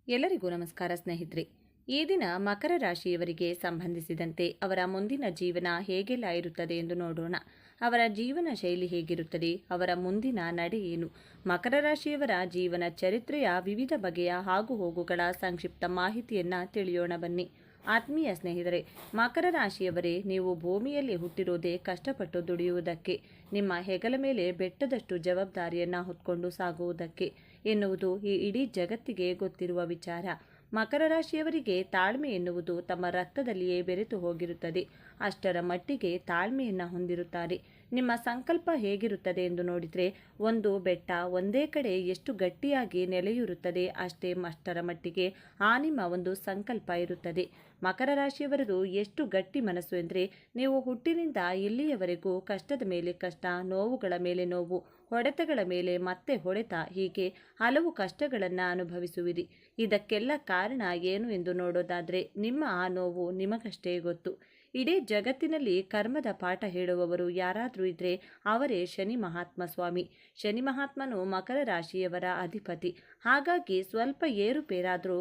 ಎಲ್ಲರಿಗೂ ನಮಸ್ಕಾರ ಸ್ನೇಹಿತರೆ. ಈ ದಿನ ಮಕರ ರಾಶಿಯವರಿಗೆ ಸಂಬಂಧಿಸಿದಂತೆ ಅವರ ಮುಂದಿನ ಜೀವನ ಹೇಗೆಲ್ಲ ಇರುತ್ತದೆ ಎಂದು ನೋಡೋಣ. ಅವರ ಜೀವನ ಶೈಲಿ ಹೇಗಿರುತ್ತದೆ, ಅವರ ಮುಂದಿನ ನಡೆ ಏನು, ಮಕರ ರಾಶಿಯವರ ಜೀವನ ಚರಿತ್ರೆಯ ವಿವಿಧ ಬಗೆಯ ಆಗುಹೋಗುಗಳ ಸಂಕ್ಷಿಪ್ತ ಮಾಹಿತಿಯನ್ನು ತಿಳಿಯೋಣ ಬನ್ನಿ. ಆತ್ಮೀಯ ಸ್ನೇಹಿತರೆ, ಮಕರ ರಾಶಿಯವರೇ, ನೀವು ಭೂಮಿಯಲ್ಲಿ ಹುಟ್ಟಿರೋದೇ ಕಷ್ಟಪಟ್ಟು ದುಡಿಯುವುದಕ್ಕೆ, ನಿಮ್ಮ ಹೆಗಲ ಮೇಲೆ ಬೆಟ್ಟದಷ್ಟು ಜವಾಬ್ದಾರಿಯನ್ನು ಹೊತ್ಕೊಂಡು ಸಾಗುವುದಕ್ಕೆ ಎನ್ನುವುದು ಈ ಇಡೀ ಜಗತ್ತಿಗೆ ಗೊತ್ತಿರುವ ವಿಚಾರ. ಮಕರ ರಾಶಿಯವರಿಗೆ ತಾಳ್ಮೆ ಎನ್ನುವುದು ತಮ್ಮ ರಕ್ತದಲ್ಲಿಯೇ ಬೆರೆತು ಹೋಗಿರುತ್ತದೆ. ಅಷ್ಟರ ಮಟ್ಟಿಗೆ ತಾಳ್ಮೆಯನ್ನು ಹೊಂದಿರುತ್ತಾರೆ. ನಿಮ್ಮ ಸಂಕಲ್ಪ ಹೇಗಿರುತ್ತದೆ ಎಂದು ನೋಡಿದರೆ, ಒಂದು ಬೆಟ್ಟ ಒಂದೇ ಕಡೆ ಎಷ್ಟು ಗಟ್ಟಿಯಾಗಿ ನೆಲೆಯೂರುತ್ತದೆ ಅಷ್ಟರ ಮಟ್ಟಿಗೆ ಆ ನಿಮ್ಮ ಒಂದು ಸಂಕಲ್ಪ ಇರುತ್ತದೆ. ಮಕರ ರಾಶಿಯವರದು ಎಷ್ಟು ಗಟ್ಟಿ ಮನಸ್ಸು ಎಂದರೆ, ನೀವು ಹುಟ್ಟಿನಿಂದ ಇಲ್ಲಿಯವರೆಗೂ ಕಷ್ಟದ ಮೇಲೆ ಕಷ್ಟ, ನೋವುಗಳ ಮೇಲೆ ನೋವು, ಹೊಡೆತಗಳ ಮೇಲೆ ಮತ್ತೆ ಹೊಡೆತ, ಹೀಗೆ ಹಲವು ಕಷ್ಟಗಳನ್ನು ಅನುಭವಿಸುವಿರಿ. ಇದಕ್ಕೆಲ್ಲ ಕಾರಣ ಏನು ಎಂದು ನೋಡೋದಾದರೆ, ನಿಮ್ಮ ಆ ನೋವು ನಿಮಗಷ್ಟೇ ಗೊತ್ತು. ಇಡೀ ಜಗತ್ತಿನಲ್ಲಿ ಕರ್ಮದ ಪಾಠ ಹೇಳುವವರು ಯಾರಾದರೂ ಇದ್ದರೆ ಅವರೇ ಶನಿ ಮಹಾತ್ಮ ಸ್ವಾಮಿ. ಶನಿ ಮಹಾತ್ಮನು ಮಕರ ರಾಶಿಯವರ ಅಧಿಪತಿ. ಹಾಗಾಗಿ ಸ್ವಲ್ಪ ಏರುಪೇರಾದರೂ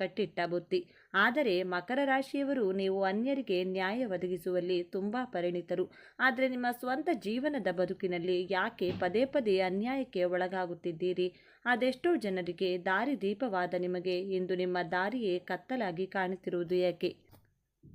ಕಟ್ಟಿಟ್ಟ ಬುತ್ತಿ. ಆದರೆ ಮಕರ ರಾಶಿಯವರು, ನೀವು ಅನ್ಯರಿಗೆ ನ್ಯಾಯ ಒದಗಿಸುವಲ್ಲಿ ತುಂಬ ಪರಿಣಿತರು. ಆದರೆ ನಿಮ್ಮ ಸ್ವಂತ ಜೀವನದ ಬದುಕಿನಲ್ಲಿ ಯಾಕೆ ಪದೇ ಪದೇ ಅನ್ಯಾಯಕ್ಕೆ ಒಳಗಾಗುತ್ತಿದ್ದೀರಿ? ಅದೆಷ್ಟೋ ಜನರಿಗೆ ದಾರಿದೀಪವಾದ ನಿಮಗೆ ಇಂದು ನಿಮ್ಮ ದಾರಿಯೇ ಕತ್ತಲಾಗಿ ಕಾಣುತ್ತಿರುವುದು ಏಕೆ?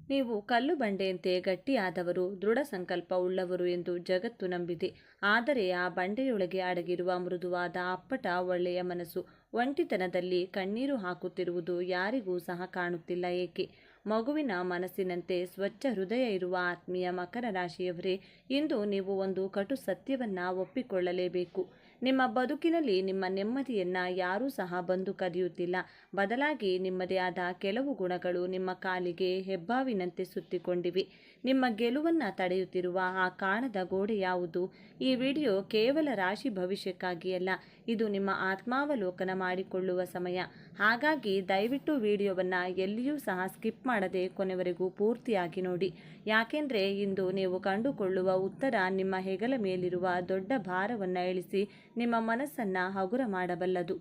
ನೀವು ಕಲ್ಲು ಬಂಡೆಯಂತೆ ಗಟ್ಟಿಯಾದವರು, ದೃಢ ಸಂಕಲ್ಪ ಉಳ್ಳವರು ಎಂದು ಜಗತ್ತು ನಂಬಿದೆ. ಆದರೆ ಆ ಬಂಡೆಯೊಳಗೆ ಅಡಗಿರುವ ಮೃದುವಾದ ಅಪ್ಪಟ ಒಳ್ಳೆಯ ಮನಸ್ಸು ಒಂಟಿತನದಲ್ಲಿ ಕಣ್ಣೀರು ಹಾಕುತ್ತಿರುವುದು ಯಾರಿಗೂ ಸಹ ಕಾಣುತ್ತಿಲ್ಲ ಏಕೆ? ಮಗುವಿನ ಮನಸ್ಸಿನಂತೆ ಸ್ವಚ್ಛ ಹೃದಯ ಇರುವ ಆತ್ಮೀಯ ಮಕರ ರಾಶಿಯವರೇ, ಇಂದು ನೀವು ಒಂದು ಕಟು ಸತ್ಯವನ್ನು ಒಪ್ಪಿಕೊಳ್ಳಲೇಬೇಕು. ನಿಮ್ಮ ಬದುಕಿನಲ್ಲಿ ನಿಮ್ಮ ನೆಮ್ಮದಿಯನ್ನು ಯಾರೂ ಸಹ ಬಂದು ಕದಿಯುತ್ತಿಲ್ಲ. ಬದಲಾಗಿ ನಿಮ್ಮದೇ ಆದ ಕೆಲವು ಗುಣಗಳು ನಿಮ್ಮ ಕಾಲಿಗೆ ಹೆಬ್ಬಾವಿನಂತೆ ಸುತ್ತಿಕೊಂಡಿವೆ. ನಿಮ್ಮ ಗೆಲುವನ್ನು ತಡೆಯುತ್ತಿರುವ ಆ ಕಾಣದ ಗೋಡೆ ಯಾವುದು? ಈ ವಿಡಿಯೋ ಕೇವಲ ರಾಶಿ ಭವಿಷ್ಯಕ್ಕಾಗಿ ಅಲ್ಲ, ಇದು ನಿಮ್ಮ ಆತ್ಮಾವಲೋಕನ ಮಾಡಿಕೊಳ್ಳುವ ಸಮಯ. ಹಾಗಾಗಿ ದಯವಿಟ್ಟು ವಿಡಿಯೋವನ್ನು ಎಲ್ಲಿಯೂ ಸಹ ಸ್ಕಿಪ್ ಮಾಡದೆ ಕೊನೆವರೆಗೂ ಪೂರ್ತಿಯಾಗಿ ನೋಡಿ. ಯಾಕೆಂದರೆ ಇಂದು ನೀವು ಕಂಡುಕೊಳ್ಳುವ ಉತ್ತರ ನಿಮ್ಮ ಹೆಗಲ ಮೇಲಿರುವ ದೊಡ್ಡ ಭಾರವನ್ನು ಇಳಿಸಿ ನಿಮ್ಮ ಮನಸ್ಸನ್ನು ಹಗುರ ಮಾಡಬಲ್ಲದು.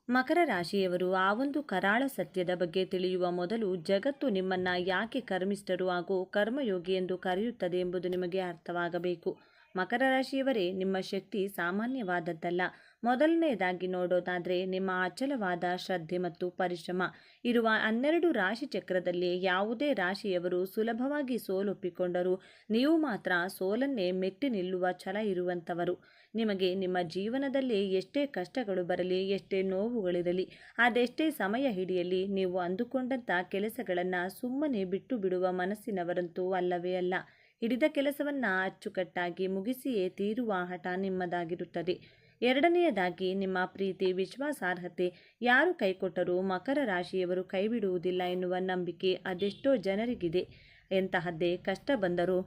ಮಕರ ರಾಶಿಯವರು ಆ ಒಂದು ಕರಾಳ ಸತ್ಯದ ಬಗ್ಗೆ ತಿಳಿಯುವ ಮೊದಲು, ಜಗತ್ತು ನಿಮ್ಮನ್ನು ಯಾಕೆ ಕರ್ಮಿಷ್ಠರು ಹಾಗೂ ಕರ್ಮಯೋಗಿ ಎಂದು ಕರೆಯುತ್ತದೆ ಎಂಬುದು ನಿಮಗೆ ಅರ್ಥವಾಗಬೇಕು. ಮಕರ ರಾಶಿಯವರೇ, ನಿಮ್ಮ ಶಕ್ತಿ ಸಾಮಾನ್ಯವಾದದ್ದಲ್ಲ. ಮೊದಲನೆಯದಾಗಿ ನೋಡೋದಾದರೆ, ನಿಮ್ಮ ಅಚಲವಾದ ಶ್ರದ್ಧೆ ಮತ್ತು ಪರಿಶ್ರಮ ಇರುವ 12 ರಾಶಿ ಚಕ್ರದಲ್ಲಿ ಯಾವುದೇ ರಾಶಿಯವರು ಸುಲಭವಾಗಿ ಸೋಲೊಪ್ಪಿಕೊಂಡರೂ ನೀವು ಮಾತ್ರ ಸೋಲನ್ನೇ ಮೆಟ್ಟಿ ನಿಲ್ಲುವ ಛಲ ಇರುವಂಥವರು. ನಿಮಗೆ ನಿಮ್ಮ ಜೀವನದಲ್ಲಿ ಎಷ್ಟೇ ಕಷ್ಟಗಳು ಬರಲಿ, ಎಷ್ಟೇ ನೋವುಗಳಿರಲಿ, ಅದೆಷ್ಟೇ ಸಮಯ ಹಿಡಿಯಲಿ, ನೀವು ಅಂದುಕೊಂಡಂಥ ಕೆಲಸಗಳನ್ನು ಸುಮ್ಮನೆ ಬಿಟ್ಟು ಬಿಡುವ ಮನಸ್ಸಿನವರಂತೂ ಅಲ್ಲವೇ ಅಲ್ಲ. ಹಿಡಿದ ಕೆಲಸವನ್ನು ಅಚ್ಚುಕಟ್ಟಾಗಿ ಮುಗಿಸಿಯೇ ತೀರುವ ಹಠ ನಿಮ್ಮದಾಗಿರುತ್ತದೆ. ಎರಡನೆಯದಾಗಿ, ನಿಮ್ಮ ಪ್ರೀತಿ ವಿಶ್ವಾಸಾರ್ಹತೆ ಯಾರು ಕೈಕೊಟ್ಟರೂ ಮಕರ ರಾಶಿಯವರು ಕೈಬಿಡುವುದಿಲ್ಲ ಎನ್ನುವ ನಂಬಿಕೆ ಅದೆಷ್ಟೋ ಜನರಿಗಿದೆ. ಎಂತಹದ್ದೇ ಕಷ್ಟ ಬಂದರೂ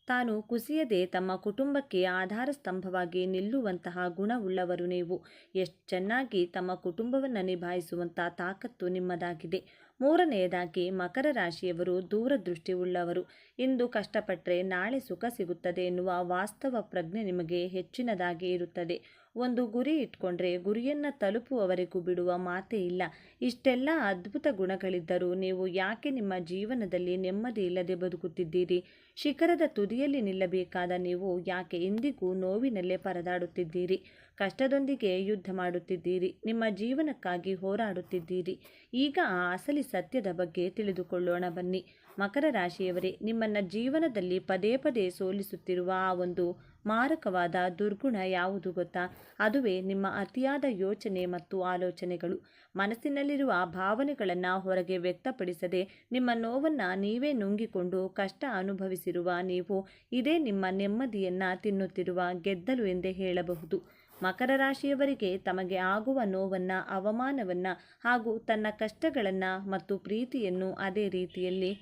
ತಾನು ಕುಸಿಯದೆ ತಮ್ಮ ಕುಟುಂಬಕ್ಕೆ ಆಧಾರ ಸ್ತಂಭವಾಗಿ ನಿಲ್ಲುವಂತಹ ಗುಣವುಳ್ಳವರು ನೀವು. ಎಷ್ಟು ಚೆನ್ನಾಗಿ ತಮ್ಮ ಕುಟುಂಬವನ್ನು ನಿಭಾಯಿಸುವಂಥ ತಾಕತ್ತು ನಿಮ್ಮದಾಗಿದೆ. ಮೂರನೆಯದಾಗಿ, ಮಕರ ರಾಶಿಯವರು ದೂರದೃಷ್ಟಿ ಉಳ್ಳವರು. ಇಂದು ಕಷ್ಟಪಟ್ಟರೆ ನಾಳೆ ಸುಖ ಸಿಗುತ್ತದೆ ಎನ್ನುವ ವಾಸ್ತವ ಪ್ರಜ್ಞೆ ನಿಮಗೆ ಹೆಚ್ಚಿನದಾಗಿ ಇರುತ್ತದೆ. ಒಂದು ಗುರಿ ಇಟ್ಕೊಂಡ್ರೆ ಗುರಿಯನ್ನು ತಲುಪುವವರೆಗೂ ಬಿಡುವ ಮಾತೇ ಇಲ್ಲ. ಇಷ್ಟೆಲ್ಲ ಅದ್ಭುತ ಗುಣಗಳಿದ್ದರೂ ನೀವು ಯಾಕೆ ನಿಮ್ಮ ಜೀವನದಲ್ಲಿ ನೆಮ್ಮದಿ ಇಲ್ಲದೆ ಬದುಕುತ್ತಿದ್ದೀರಿ? ಶಿಖರದ ತುದಿಯಲ್ಲಿ ನಿಲ್ಲಬೇಕಾದ ನೀವು ಯಾಕೆ ಇಂದಿಗೂ ನೋವಿನಲ್ಲೇ ಪರದಾಡುತ್ತಿದ್ದೀರಿ? ಕಷ್ಟದೊಂದಿಗೆ ಯುದ್ಧ ಮಾಡುತ್ತಿದ್ದೀರಿ, ನಿಮ್ಮ ಜೀವನಕ್ಕಾಗಿ ಹೋರಾಡುತ್ತಿದ್ದೀರಿ. ಈಗ ಆ ಅಸಲಿ ಸತ್ಯದ ಬಗ್ಗೆ ತಿಳಿದುಕೊಳ್ಳೋಣ ಬನ್ನಿ. ಮಕರ ರಾಶಿಯವರೇ, ನಿಮ್ಮನ್ನು ಜೀವನದಲ್ಲಿ ಪದೇ ಪದೇ ಸೋಲಿಸುತ್ತಿರುವ ಆ ಒಂದು ಮಾರಕವಾದ ದುರ್ಗುಣ ಯಾವುದು ಗೊತ್ತಾ? ಅದುವೇ ನಿಮ್ಮ ಅತಿಯಾದ ಯೋಚನೆ ಮತ್ತು ಆಲೋಚನೆಗಳು. ಮನಸ್ಸಿನಲ್ಲಿರುವ ಭಾವನೆಗಳನ್ನು ಹೊರಗೆ ವ್ಯಕ್ತಪಡಿಸದೆ ನಿಮ್ಮ ನೋವನ್ನು ನೀವೇ ನುಂಗಿಕೊಂಡು ಕಷ್ಟ ಅನುಭವಿಸಿರುವ ನೀವು, ಇದೇ ನಿಮ್ಮ ನೆಮ್ಮದಿಯನ್ನು ತಿನ್ನುತ್ತಿರುವ ಗೆದ್ದಲು ಎಂದೇ ಹೇಳಬಹುದು. ಮಕರ ರಾಶಿಯವರಿಗೆ ತಮಗೆ ಆಗುವ ನೋವನ್ನು, ಅವಮಾನವನ್ನು ಹಾಗೂ ತನ್ನ ಕಷ್ಟಗಳನ್ನು ಮತ್ತು ಪ್ರೀತಿಯನ್ನು ಅದೇ ರೀತಿಯಲ್ಲಿ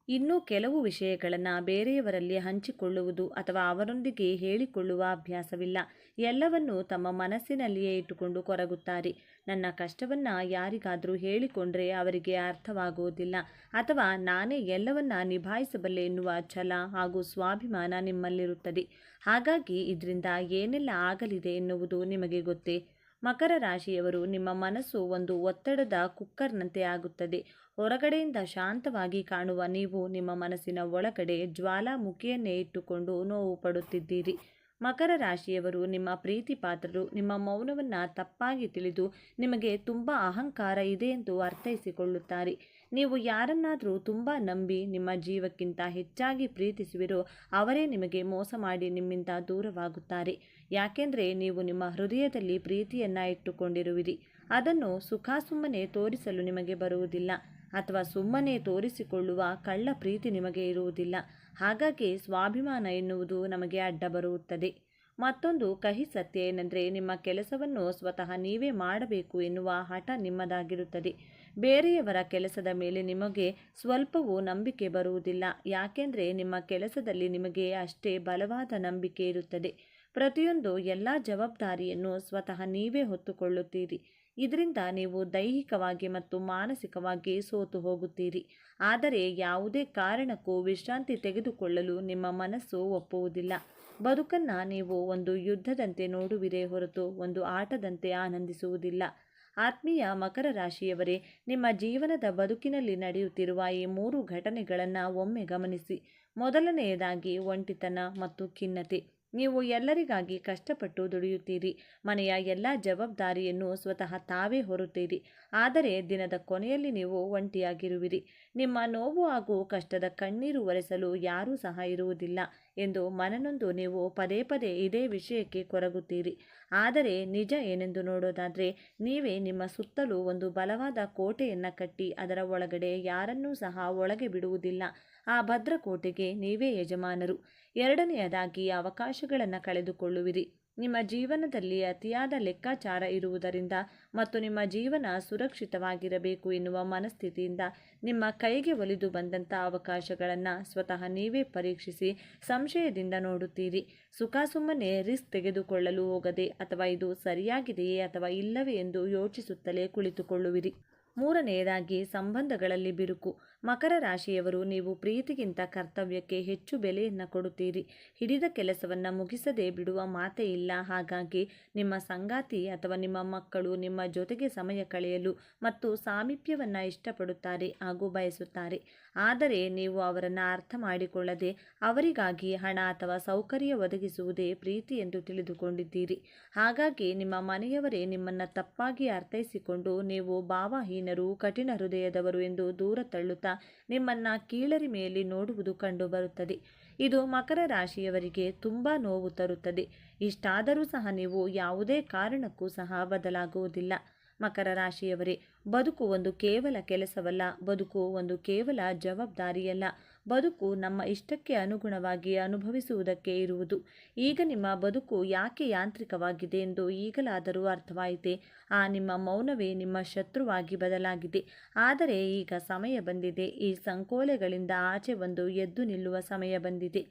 ಇನ್ನೂ ಕೆಲವು ವಿಷಯಗಳನ್ನು ಬೇರೆಯವರಲ್ಲಿ ಹಂಚಿಕೊಳ್ಳುವುದು ಅಥವಾ ಅವರೊಂದಿಗೆ ಹೇಳಿಕೊಳ್ಳುವ ಅಭ್ಯಾಸವಿಲ್ಲ. ಎಲ್ಲವನ್ನೂ ತಮ್ಮ ಮನಸ್ಸಿನಲ್ಲಿಯೇ ಇಟ್ಟುಕೊಂಡು ಕೊರಗುತ್ತಾರೆ. ನನ್ನ ಕಷ್ಟವನ್ನು ಯಾರಿಗಾದರೂ ಹೇಳಿಕೊಂಡ್ರೆ ಅವರಿಗೆ ಅರ್ಥವಾಗುವುದಿಲ್ಲ, ಅಥವಾ ನಾನೇ ಎಲ್ಲವನ್ನ ನಿಭಾಯಿಸಬಲ್ಲೆ ಎನ್ನುವ ಛಲ ಹಾಗೂ ಸ್ವಾಭಿಮಾನ ನಿಮ್ಮಲ್ಲಿರುತ್ತದೆ. ಹಾಗಾಗಿ ಇದರಿಂದ ಏನೆಲ್ಲ ಆಗಲಿದೆ ಎನ್ನುವುದು ನಿಮಗೆ ಗೊತ್ತೇ? ಮಕರ ರಾಶಿಯವರು ನಿಮ್ಮ ಮನಸ್ಸು ಒಂದು ಒತ್ತಡದ ಕುಕ್ಕರ್ನಂತೆ ಆಗುತ್ತದೆ. ಹೊರಗಡೆಯಿಂದ ಶಾಂತವಾಗಿ ಕಾಣುವ ನೀವು ನಿಮ್ಮ ಮನಸ್ಸಿನ ಒಳಗಡೆ ಜ್ವಾಲಾಮುಖಿಯನ್ನೇ ಇಟ್ಟುಕೊಂಡು ನೋವು ಪಡುತ್ತಿದ್ದೀರಿ. ಮಕರ ರಾಶಿಯವರು ನಿಮ್ಮ ಪ್ರೀತಿ ಪಾತ್ರರು. ನಿಮ್ಮ ಮೌನವನ್ನು ತಪ್ಪಾಗಿ ತಿಳಿದು ನಿಮಗೆ ತುಂಬ ಅಹಂಕಾರ ಇದೆ ಎಂದು ಅರ್ಥೈಸಿಕೊಳ್ಳುತ್ತಾರೆ. ನೀವು ಯಾರನ್ನಾದರೂ ತುಂಬ ನಂಬಿ ನಿಮ್ಮ ಜೀವಕ್ಕಿಂತ ಹೆಚ್ಚಾಗಿ ಪ್ರೀತಿಸುವಿರೋ ಅವರೇ ನಿಮಗೆ ಮೋಸ ಮಾಡಿ ನಿಮ್ಮಿಂದ ದೂರವಾಗುತ್ತಾರೆ. ಯಾಕೆಂದರೆ ನೀವು ನಿಮ್ಮ ಹೃದಯದಲ್ಲಿ ಪ್ರೀತಿಯನ್ನು ಇಟ್ಟುಕೊಂಡಿರುವಿರಿ. ಅದನ್ನು ಸುಮ್ಮನೆ ತೋರಿಸಲು ನಿಮಗೆ ಬರುವುದಿಲ್ಲ, ಅಥವಾ ಸುಮ್ಮನೆ ತೋರಿಸಿಕೊಳ್ಳುವ ಕಳ್ಳ ಪ್ರೀತಿ ನಿಮಗೆ ಇರುವುದಿಲ್ಲ. ಹಾಗಾಗಿ ಸ್ವಾಭಿಮಾನ ಎನ್ನುವುದು ನಮಗೆ ಅಡ್ಡ ಬರುತ್ತದೆ. ಮತ್ತೊಂದು ಕಹಿ ಸತ್ಯ ಏನೆಂದರೆ, ನಿಮ್ಮ ಕೆಲಸವನ್ನು ಸ್ವತಃ ನೀವೇ ಮಾಡಬೇಕು ಎನ್ನುವ ಹಠ ನಿಮ್ಮದಾಗಿರುತ್ತದೆ. ಬೇರೆಯವರ ಕೆಲಸದ ಮೇಲೆ ನಿಮಗೆ ಸ್ವಲ್ಪವೂ ನಂಬಿಕೆ ಬರುವುದಿಲ್ಲ. ಯಾಕೆಂದರೆ ನಿಮ್ಮ ಕೆಲಸದಲ್ಲಿ ನಿಮಗೆ ಅಷ್ಟೇ ಬಲವಾದ ನಂಬಿಕೆ ಇರುತ್ತದೆ. ಪ್ರತಿಯೊಂದು ಎಲ್ಲ ಜವಾಬ್ದಾರಿಯನ್ನು ಸ್ವತಃ ನೀವೇ ಹೊತ್ತುಕೊಳ್ಳುತ್ತೀರಿ. ಇದರಿಂದ ನೀವು ದೈಹಿಕವಾಗಿ ಮತ್ತು ಮಾನಸಿಕವಾಗಿ ಸೋತು ಹೋಗುತ್ತೀರಿ. ಆದರೆ ಯಾವುದೇ ಕಾರಣಕ್ಕೂ ವಿಶ್ರಾಂತಿ ತೆಗೆದುಕೊಳ್ಳಲು ನಿಮ್ಮ ಮನಸ್ಸು ಒಪ್ಪುವುದಿಲ್ಲ. ಬದುಕನ್ನು ನೀವು ಒಂದು ಯುದ್ಧದಂತೆ ನೋಡುವಿರೇ ಹೊರತು ಒಂದು ಆಟದಂತೆ ಆನಂದಿಸುವುದಿಲ್ಲ. ಆತ್ಮೀಯ ಮಕರ ರಾಶಿಯವರೇ, ನಿಮ್ಮ ಜೀವನದ ಬದುಕಿನಲ್ಲಿ ನಡೆಯುತ್ತಿರುವ ಈ 3 ಘಟನೆಗಳನ್ನು ಒಮ್ಮೆ ಗಮನಿಸಿ. ಮೊದಲನೆಯದಾಗಿ ಒಂಟಿತನ ಮತ್ತು ಖಿನ್ನತೆ. ನೀವು ಎಲ್ಲರಿಗಾಗಿ ಕಷ್ಟಪಟ್ಟು ದುಡಿಯುತ್ತೀರಿ. ಮನೆಯ ಎಲ್ಲ ಜವಾಬ್ದಾರಿಯನ್ನು ಸ್ವತಃ ತಾವೇ ಹೊರುತ್ತೀರಿ. ಆದರೆ ದಿನದ ಕೊನೆಯಲ್ಲಿ ನೀವು ಒಂಟಿಯಾಗಿರುವಿರಿ. ನಿಮ್ಮ ನೋವು ಹಾಗೂ ಕಷ್ಟದ ಕಣ್ಣೀರು ಒರೆಸಲು ಯಾರೂ ಸಹ ಇರುವುದಿಲ್ಲ ಎಂದು ಮನನೊಂದು ನೀವು ಪದೇ ಪದೇ ಇದೇ ವಿಷಯಕ್ಕೆ ಕೊರಗುತ್ತೀರಿ. ಆದರೆ ನಿಜ ಏನೆಂದು ನೋಡೋದಾದರೆ, ನೀವೇ ನಿಮ್ಮ ಸುತ್ತಲೂ ಒಂದು ಬಲವಾದ ಕೋಟೆಯನ್ನು ಕಟ್ಟಿ ಅದರ ಒಳಗಡೆ ಯಾರನ್ನೂ ಸಹ ಒಳಗೆ ಬಿಡುವುದಿಲ್ಲ. ಆ ಭದ್ರಕೋಟೆಗೆ ನೀವೇ ಯಜಮಾನರು. ಎರಡನೆಯದಾಗಿ ಅವಕಾಶಗಳನ್ನು ಕಳೆದುಕೊಳ್ಳುವಿರಿ. ನಿಮ್ಮ ಜೀವನದಲ್ಲಿ ಅತಿಯಾದ ಲೆಕ್ಕಾಚಾರ ಇರುವುದರಿಂದ ಮತ್ತು ನಿಮ್ಮ ಜೀವನ ಸುರಕ್ಷಿತವಾಗಿರಬೇಕು ಎನ್ನುವ ಮನಸ್ಥಿತಿಯಿಂದ ನಿಮ್ಮ ಕೈಗೆ ಒಲಿದು ಬಂದಂಥ ಅವಕಾಶಗಳನ್ನು ಸ್ವತಃ ನೀವೇ ಪರೀಕ್ಷಿಸಿ ಸಂಶಯದಿಂದ ನೋಡುತ್ತೀರಿ. ಸುಮ್ಮನೆ ರಿಸ್ಕ್ ತೆಗೆದುಕೊಳ್ಳಲು ಹೋಗದೆ, ಅಥವಾ ಇದು ಸರಿಯಾಗಿದೆಯೇ ಅಥವಾ ಇಲ್ಲವೇ ಎಂದು ಯೋಚಿಸುತ್ತಲೇ ಕುಳಿತುಕೊಳ್ಳುವಿರಿ. ಮೂರನೆಯದಾಗಿ ಸಂಬಂಧಗಳಲ್ಲಿ ಬಿರುಕು. ಮಕರ ರಾಶಿಯವರು ನೀವು ಪ್ರೀತಿಗಿಂತ ಕರ್ತವ್ಯಕ್ಕೆ ಹೆಚ್ಚು ಬೆಲೆಯನ್ನು ಕೊಡುತ್ತೀರಿ. ಹಿಡಿದ ಕೆಲಸವನ್ನು ಮುಗಿಸದೆ ಬಿಡುವ ಮಾತೇ ಇಲ್ಲ. ಹಾಗಾಗಿ ನಿಮ್ಮ ಸಂಗಾತಿ ಅಥವಾ ನಿಮ್ಮ ಮಕ್ಕಳು ನಿಮ್ಮ ಜೊತೆಗೆ ಸಮಯ ಕಳೆಯಲು ಮತ್ತು ಸಾಮೀಪ್ಯವನ್ನು ಇಷ್ಟಪಡುತ್ತಾರೆ ಹಾಗೂ ಬಯಸುತ್ತಾರೆ. ಆದರೆ ನೀವು ಅವರನ್ನು ಅರ್ಥ ಮಾಡಿಕೊಳ್ಳದೆ ಅವರಿಗಾಗಿ ಹಣ ಅಥವಾ ಸೌಕರ್ಯ ಒದಗಿಸುವುದೇ ಪ್ರೀತಿ ಎಂದು ತಿಳಿದುಕೊಂಡಿದ್ದೀರಿ. ಹಾಗಾಗಿ ನಿಮ್ಮ ಮನೆಯವರೇ ನಿಮ್ಮನ್ನು ತಪ್ಪಾಗಿ ಅರ್ಥೈಸಿಕೊಂಡು ನೀವು ಭಾವಹೀನರು, ಕಠಿಣ ಹೃದಯದವರು ಎಂದು ದೂರ ತಳ್ಳುತ್ತಾ ನಿಮ್ಮನ್ನು ಕೀಳರಿಮೆಯಲ್ಲಿ ನೋಡುವುದು ಕಂಡುಬರುತ್ತದೆ. ಇದು ಮಕರ ರಾಶಿಯವರಿಗೆ ತುಂಬ ನೋವು ತರುತ್ತದೆ. ಇಷ್ಟಾದರೂ ಸಹ ನೀವು ಯಾವುದೇ ಕಾರಣಕ್ಕೂ ಸಹ ಬದಲಾಗುವುದಿಲ್ಲ. ಮಕರ ರಾಶಿಯವರೇ, ಬದುಕು ಒಂದು ಕೇವಲ ಕೆಲಸವಲ್ಲ. ಬದುಕು ಒಂದು ಕೇವಲ ಜವಾಬ್ದಾರಿಯಲ್ಲ. ಬದುಕು ನಮ್ಮ ಇಷ್ಟಕ್ಕೆ ಅನುಗುಣವಾಗಿ ಅನುಭವಿಸುವುದಕ್ಕೆ ಇರುವುದು. ಈಗ ನಿಮ್ಮ ಬದುಕು ಯಾಕೆ ಯಾಂತ್ರಿಕವಾಗಿದೆ ಎಂದು ಈಗಲಾದರೂ ಅರ್ಥವಾಯಿತೆ. ನಿಮ್ಮ ಮೌನವೇ ನಿಮ್ಮ ಶತ್ರುವಾಗಿ ಬದಲಾಗಿದೆ. ಆದರೆ ಈಗ ಸಮಯ ಬಂದಿದೆ. ಈ ಸಂಕೋಲೆಗಳಿಂದ ಆಚೆ ಬಂದು ಎದ್ದು ನಿಲ್ಲುವ ಸಮಯ ಬಂದಿದೆ.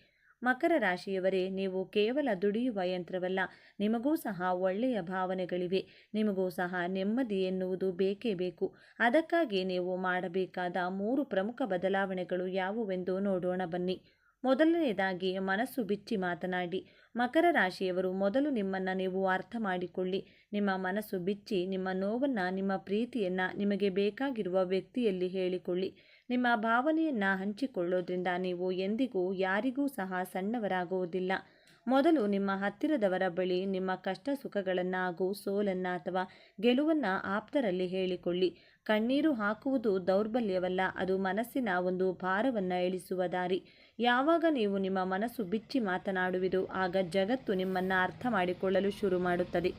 ಮಕರ ರಾಶಿಯವರೇ, ನೀವು ಕೇವಲ ದುಡಿಯುವ ಯಂತ್ರವಲ್ಲ. ನಿಮಗೂ ಸಹ ಒಳ್ಳೆಯ ಭಾವನೆಗಳಿವೆ. ನಿಮಗೂ ಸಹ ನೆಮ್ಮದಿ ಎನ್ನುವುದು ಬೇಕೇ ಬೇಕು. ಅದಕ್ಕಾಗಿ ನೀವು ಮಾಡಬೇಕಾದ 3 ಪ್ರಮುಖ ಬದಲಾವಣೆಗಳು ಯಾವುವೆಂದು ನೋಡೋಣ ಬನ್ನಿ. ಮೊದಲನೆಯದಾಗಿ ಮನಸ್ಸು ಬಿಚ್ಚಿ ಮಾತನಾಡಿ. ಮಕರ ರಾಶಿಯವರು, ಮೊದಲು ನಿಮ್ಮನ್ನು ನೀವು ಅರ್ಥ ಮಾಡಿಕೊಳ್ಳಿ. ನಿಮ್ಮ ಮನಸ್ಸು ಬಿಚ್ಚಿ ನಿಮ್ಮ ನೋವನ್ನು, ನಿಮ್ಮ ಪ್ರೀತಿಯನ್ನು ನಿಮಗೆ ಬೇಕಾಗಿರುವ ವ್ಯಕ್ತಿಯಲ್ಲಿ ಹೇಳಿಕೊಳ್ಳಿ. ನಿಮ್ಮ ಭಾವನೆಯನ್ನು ಹಂಚಿಕೊಳ್ಳೋದ್ರಿಂದ ನೀವು ಎಂದಿಗೂ ಯಾರಿಗೂ ಸಹ ಸಣ್ಣವರಾಗುವುದಿಲ್ಲ. ಮೊದಲು ನಿಮ್ಮ ಹತ್ತಿರದವರ ಬಳಿ ನಿಮ್ಮ ಕಷ್ಟ ಸುಖಗಳನ್ನು ಹಾಗೂ ಸೋಲನ್ನು ಅಥವಾ ಗೆಲುವನ್ನು ಆಪ್ತರಲ್ಲಿ ಹೇಳಿಕೊಳ್ಳಿ. ಕಣ್ಣೀರು ಹಾಕುವುದು ದೌರ್ಬಲ್ಯವಲ್ಲ, ಅದು ಮನಸ್ಸಿನ ಒಂದು ಭಾರವನ್ನು ಇಳಿಸುವ ದಾರಿ. ಯಾವಾಗ ನೀವು ನಿಮ್ಮ ಮನಸ್ಸು ಬಿಚ್ಚಿ ಮಾತನಾಡುವಿರೋ ಆಗ ಜಗತ್ತು ನಿಮ್ಮನ್ನು ಅರ್ಥ ಮಾಡಿಕೊಳ್ಳಲು ಶುರು ಮಾಡುತ್ತದೆ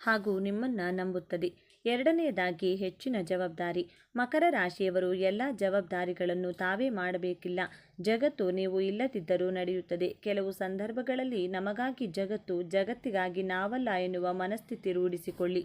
ಹಾಗೂ ನಿಮ್ಮನ್ನು ನಂಬುತ್ತದೆ. ಎರಡನೆಯದಾಗಿ ಹೆಚ್ಚಿನ ಜವಾಬ್ದಾರಿ. ಮಕರ ರಾಶಿಯವರು ಎಲ್ಲ ಜವಾಬ್ದಾರಿಗಳನ್ನು ತಾವೇ ಮಾಡಬೇಕಿಲ್ಲ. ಜಗತ್ತು ನೀವು ಇಲ್ಲದಿದ್ದರೂ ನಡೆಯುತ್ತದೆ. ಕೆಲವು ಸಂದರ್ಭಗಳಲ್ಲಿ ನಮಗಾಗಿ ಜಗತ್ತು, ಜಗತ್ತಿಗಾಗಿ ನಾವಲ್ಲ ಎನ್ನುವ ಮನಸ್ಥಿತಿ ರೂಢಿಸಿಕೊಳ್ಳಿ.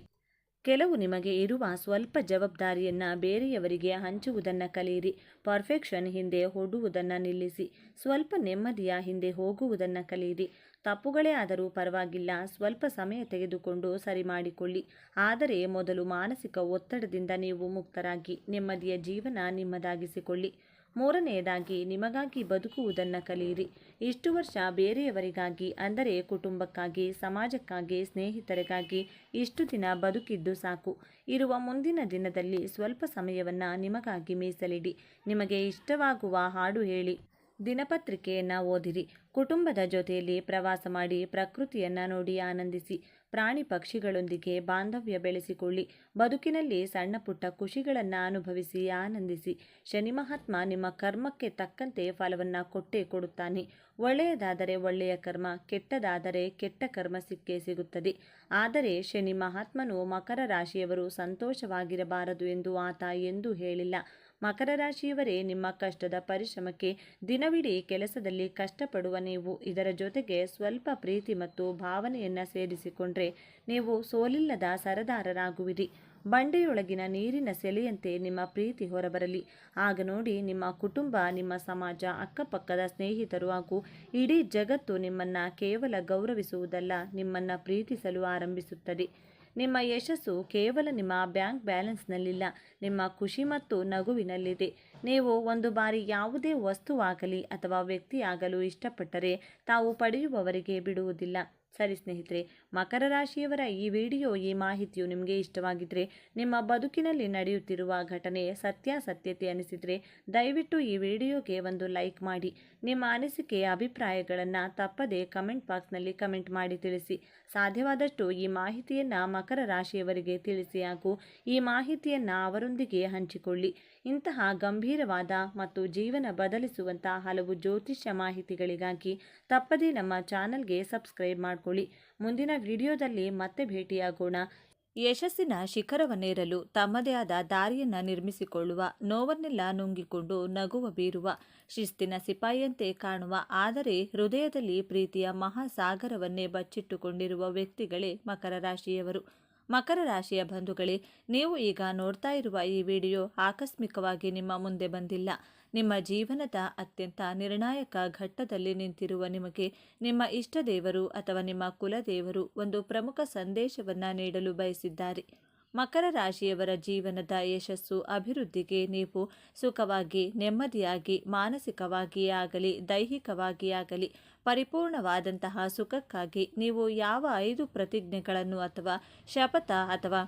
ಕೆಲವು ನಿಮಗೆ ಇರುವ ಸ್ವಲ್ಪ ಜವಾಬ್ದಾರಿಯನ್ನು ಬೇರೆಯವರಿಗೆ ಹಂಚುವುದನ್ನು ಕಲಿಯಿರಿ. ಪರ್ಫೆಕ್ಷನ್ ಹಿಂದೆ ಓಡುವುದನ್ನು ನಿಲ್ಲಿಸಿ. ಸ್ವಲ್ಪ ನೆಮ್ಮದಿಯ ಹಿಂದೆ ಹೋಗುವುದನ್ನು ಕಲಿಯಿರಿ. ತಪ್ಪುಗಳೇ ಆದರೂ ಪರವಾಗಿಲ್ಲ, ಸ್ವಲ್ಪ ಸಮಯ ತೆಗೆದುಕೊಂಡು ಸರಿ ಮಾಡಿಕೊಳ್ಳಿ. ಆದರೆ ಮೊದಲು ಮಾನಸಿಕ ಒತ್ತಡದಿಂದ ನೀವು ಮುಕ್ತರಾಗಿ ನೆಮ್ಮದಿಯ ಜೀವನ ನಿಮ್ಮದಾಗಿಸಿಕೊಳ್ಳಿ. ಮೂರನೆಯದಾಗಿ ನಿಮಗಾಗಿ ಬದುಕುವುದನ್ನು ಕಲಿಯಿರಿ. ಇಷ್ಟು ವರ್ಷ ಬೇರೆಯವರಿಗಾಗಿ ಅಂದರೆ ಕುಟುಂಬಕ್ಕಾಗಿ, ಸಮಾಜಕ್ಕಾಗಿ, ಸ್ನೇಹಿತರಿಗಾಗಿ ಇಷ್ಟು ದಿನ ಬದುಕಿದ್ದು ಸಾಕು. ಇರುವ ಮುಂದಿನ ದಿನದಲ್ಲಿ ಸ್ವಲ್ಪ ಸಮಯವನ್ನು ನಿಮಗಾಗಿ ಮೀಸಲಿಡಿ. ನಿಮಗೆ ಇಷ್ಟವಾಗುವ ಹಾಡು ಹೇಳಿ, ದಿನಪತ್ರಿಕೆಯನ್ನು ಓದಿರಿ, ಕುಟುಂಬದ ಜೊತೆಯಲ್ಲಿ ಪ್ರವಾಸ ಮಾಡಿ, ಪ್ರಕೃತಿಯನ್ನು ನೋಡಿ ಆನಂದಿಸಿ, ಪ್ರಾಣಿ ಪಕ್ಷಿಗಳೊಂದಿಗೆ ಬಾಂಧವ್ಯ ಬೆಳೆಸಿಕೊಳ್ಳಿ. ಬದುಕಿನಲ್ಲಿ ಸಣ್ಣ ಪುಟ್ಟ ಖುಷಿಗಳನ್ನು ಅನುಭವಿಸಿ ಆನಂದಿಸಿ. ಶನಿ ಮಹಾತ್ಮ ನಿಮ್ಮ ಕರ್ಮಕ್ಕೆ ತಕ್ಕಂತೆ ಫಲವನ್ನು ಕೊಟ್ಟೇ ಕೊಡುತ್ತಾನೆ. ಒಳ್ಳೆಯದಾದರೆ ಒಳ್ಳೆಯ ಕರ್ಮ, ಕೆಟ್ಟದಾದರೆ ಕೆಟ್ಟ ಕರ್ಮ ಸಿಕ್ಕೇ ಸಿಗುತ್ತದೆ. ಆದರೆ ಶನಿ ಮಹಾತ್ಮನು ಮಕರ ರಾಶಿಯವರು ಸಂತೋಷವಾಗಿರಬಾರದು ಎಂದು ಆತ ಎಂದೂ ಹೇಳಿಲ್ಲ. ಮಕರ ರಾಶಿಯವರೇ, ನಿಮ್ಮ ಕಷ್ಟದ ಪರಿಶ್ರಮಕ್ಕೆ ದಿನವಿಡೀ ಕೆಲಸದಲ್ಲಿ ಕಷ್ಟಪಡುವ ನೀವು ಇದರ ಜೊತೆಗೆ ಸ್ವಲ್ಪ ಪ್ರೀತಿ ಮತ್ತು ಭಾವನೆಯನ್ನು ಸೇರಿಸಿಕೊಂಡ್ರೆ ನೀವು ಸೋಲಿಲ್ಲದ ಸರದಾರರಾಗುವಿರಿ. ಬಂಡೆಯೊಳಗಿನ ನೀರಿನ ಸೆಲೆಯಂತೆ ನಿಮ್ಮ ಪ್ರೀತಿ ಹೊರಬರಲಿ. ಆಗ ನೋಡಿ ನಿಮ್ಮ ಕುಟುಂಬ, ನಿಮ್ಮ ಸಮಾಜ, ಅಕ್ಕಪಕ್ಕದ ಸ್ನೇಹಿತರು ಹಾಗೂ ಇಡೀ ಜಗತ್ತು ನಿಮ್ಮನ್ನು ಕೇವಲ ಗೌರವಿಸುವುದಲ್ಲ, ನಿಮ್ಮನ್ನು ಪ್ರೀತಿಸಲು ಆರಂಭಿಸುತ್ತದೆ. ನಿಮ್ಮ ಯಶಸ್ಸು ಕೇವಲ ನಿಮ್ಮ ಬ್ಯಾಂಕ್ ಬ್ಯಾಲೆನ್ಸ್ನಲ್ಲಿಲ್ಲ, ನಿಮ್ಮ ಖುಷಿ ಮತ್ತು ನಗುವಿನಲ್ಲಿದೆ. ನೀವು ಒಂದು ಬಾರಿ ಯಾವುದೇ ವಸ್ತುವಾಗಲಿ ಅಥವಾ ವ್ಯಕ್ತಿಯಾಗಲು ಇಷ್ಟಪಟ್ಟರೆ ತಾವು ಪಡೆಯುವವರೆಗೆ ಬಿಡುವುದಿಲ್ಲ. ಸರಿ ಸ್ನೇಹಿತರೆ, ಮಕರ ರಾಶಿಯವರ ಈ ವಿಡಿಯೋ, ಈ ಮಾಹಿತಿಯು ನಿಮಗೆ ಇಷ್ಟವಾಗಿದ್ದರೆ, ನಿಮ್ಮ ಬದುಕಿನಲ್ಲಿ ನಡೆಯುತ್ತಿರುವ ಘಟನೆ ಸತ್ಯಾಸತ್ಯತೆ ಅನಿಸಿದರೆ ದಯವಿಟ್ಟು ಈ ವಿಡಿಯೋಗೆ ಒಂದು ಲೈಕ್ ಮಾಡಿ. ನಿಮ್ಮ ಅನಿಸಿಕೆ ಅಭಿಪ್ರಾಯಗಳನ್ನು ತಪ್ಪದೇ ಕಮೆಂಟ್ ಬಾಕ್ಸ್ನಲ್ಲಿ ಕಮೆಂಟ್ ಮಾಡಿ ತಿಳಿಸಿ. ಸಾಧ್ಯವಾದಷ್ಟು ಈ ಮಾಹಿತಿಯನ್ನು ಮಕರ ರಾಶಿಯವರಿಗೆ ತಿಳಿಸಿ ಹಾಗೂ ಈ ಮಾಹಿತಿಯನ್ನು ಅವರೊಂದಿಗೆ ಹಂಚಿಕೊಳ್ಳಿ. ಇಂತಹ ಗಂಭೀರವಾದ ಮತ್ತು ಜೀವನ ಬದಲಿಸುವಂಥ ಹಲವು ಜ್ಯೋತಿಷ್ಯ ಮಾಹಿತಿಗಳಿಗಾಗಿ ತಪ್ಪದೇ ನಮ್ಮ ಚಾನಲ್ಗೆ ಸಬ್ಸ್ಕ್ರೈಬ್ ಮಾಡಿಕೊಳ್ಳಿ. ಮುಂದಿನ ವಿಡಿಯೋದಲ್ಲಿ ಮತ್ತೆ ಭೇಟಿಯಾಗೋಣ. ಯಶಸ್ಸಿನ ಶಿಖರವನ್ನೇರಲು ತಮ್ಮದೇ ಆದ ದಾರಿಯನ್ನು ನಿರ್ಮಿಸಿಕೊಳ್ಳುವ, ನೋವನ್ನೆಲ್ಲ ನುಂಗಿಕೊಂಡು ನಗುವ ಬೀರುವ, ಶಿಸ್ತಿನ ಸಿಪಾಯಿಯಂತೆ ಕಾಣುವ, ಆದರೆ ಹೃದಯದಲ್ಲಿ ಪ್ರೀತಿಯ ಮಹಾಸಾಗರವನ್ನೇ ಬಚ್ಚಿಟ್ಟುಕೊಂಡಿರುವ ವ್ಯಕ್ತಿಗಳೇ ಮಕರ ರಾಶಿಯವರು. ಮಕರ ರಾಶಿಯ ಬಂಧುಗಳೇ, ನೀವು ಈಗ ನೋಡ್ತಾ ಇರುವ ಈ ವಿಡಿಯೋ ಆಕಸ್ಮಿಕವಾಗಿ ನಿಮ್ಮ ಮುಂದೆ ಬಂದಿಲ್ಲ. ನಿಮ್ಮ ಜೀವನದ ಅತ್ಯಂತ ನಿರ್ಣಾಯಕ ಘಟ್ಟದಲ್ಲಿ ನಿಂತಿರುವ ನಿಮಗೆ ನಿಮ್ಮ ಇಷ್ಟ ದೇವರು ಅಥವಾ ನಿಮ್ಮ ಕುಲದೇವರು ಒಂದು ಪ್ರಮುಖ ಸಂದೇಶವನ್ನು ನೀಡಲು ಬಯಸಿದ್ದಾರೆ. ಮಕರ ರಾಶಿಯವರ ಜೀವನದ ಯಶಸ್ಸು, ಅಭಿವೃದ್ಧಿಗೆ ನೀವು ಸುಖವಾಗಿ, ನೆಮ್ಮದಿಯಾಗಿ, ಮಾನಸಿಕವಾಗಿಯೇ ಆಗಲಿ ದೈಹಿಕವಾಗಿಯೇ ಆಗಲಿ ಪರಿಪೂರ್ಣವಾದಂತಹ ಸುಖಕ್ಕಾಗಿ ನೀವು ಯಾವ 5 ಪ್ರತಿಜ್ಞೆಗಳನ್ನು ಅಥವಾ ಶಪಥ ಅಥವಾ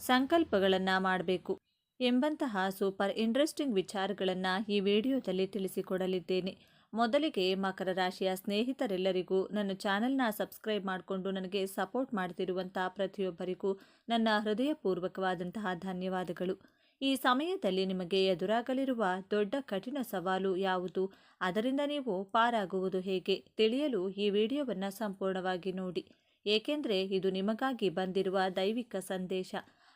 ಸಂಕಲ್ಪಗಳನ್ನು ಮಾಡಬೇಕು ಎಂಬಂತಹ ಸೂಪರ್ ಇಂಟ್ರೆಸ್ಟಿಂಗ್ ವಿಚಾರಗಳನ್ನು ಈ ವಿಡಿಯೋದಲ್ಲಿ ತಿಳಿಸಿಕೊಡಲಿದ್ದೇನೆ. ಮೊದಲಿಗೆ ಮಕರ ರಾಶಿಯ ಸ್ನೇಹಿತರೆಲ್ಲರಿಗೂ, ನನ್ನ ಚಾನೆಲ್ನ ಸಬ್ಸ್ಕ್ರೈಬ್ ಮಾಡಿಕೊಂಡು ನನಗೆ ಸಪೋರ್ಟ್ ಮಾಡ್ತಿರುವಂಥ ಪ್ರತಿಯೊಬ್ಬರಿಗೂ ನನ್ನ ಹೃದಯಪೂರ್ವಕವಾದಂತಹ ಧನ್ಯವಾದಗಳು. ಈ ಸಮಯದಲ್ಲಿ ನಿಮಗೆ ಎದುರಾಗಲಿರುವ ದೊಡ್ಡ ಕಠಿಣ ಸವಾಲು ಯಾವುದು, ಅದರಿಂದ ನೀವು ಪಾರಾಗುವುದು ಹೇಗೆ ತಿಳಿಯಲು ಈ ವಿಡಿಯೋವನ್ನು ಸಂಪೂರ್ಣವಾಗಿ ನೋಡಿ. ಏಕೆಂದರೆ ಇದು ನಿಮಗಾಗಿ ಬಂದಿರುವ ದೈವಿಕ ಸಂದೇಶ.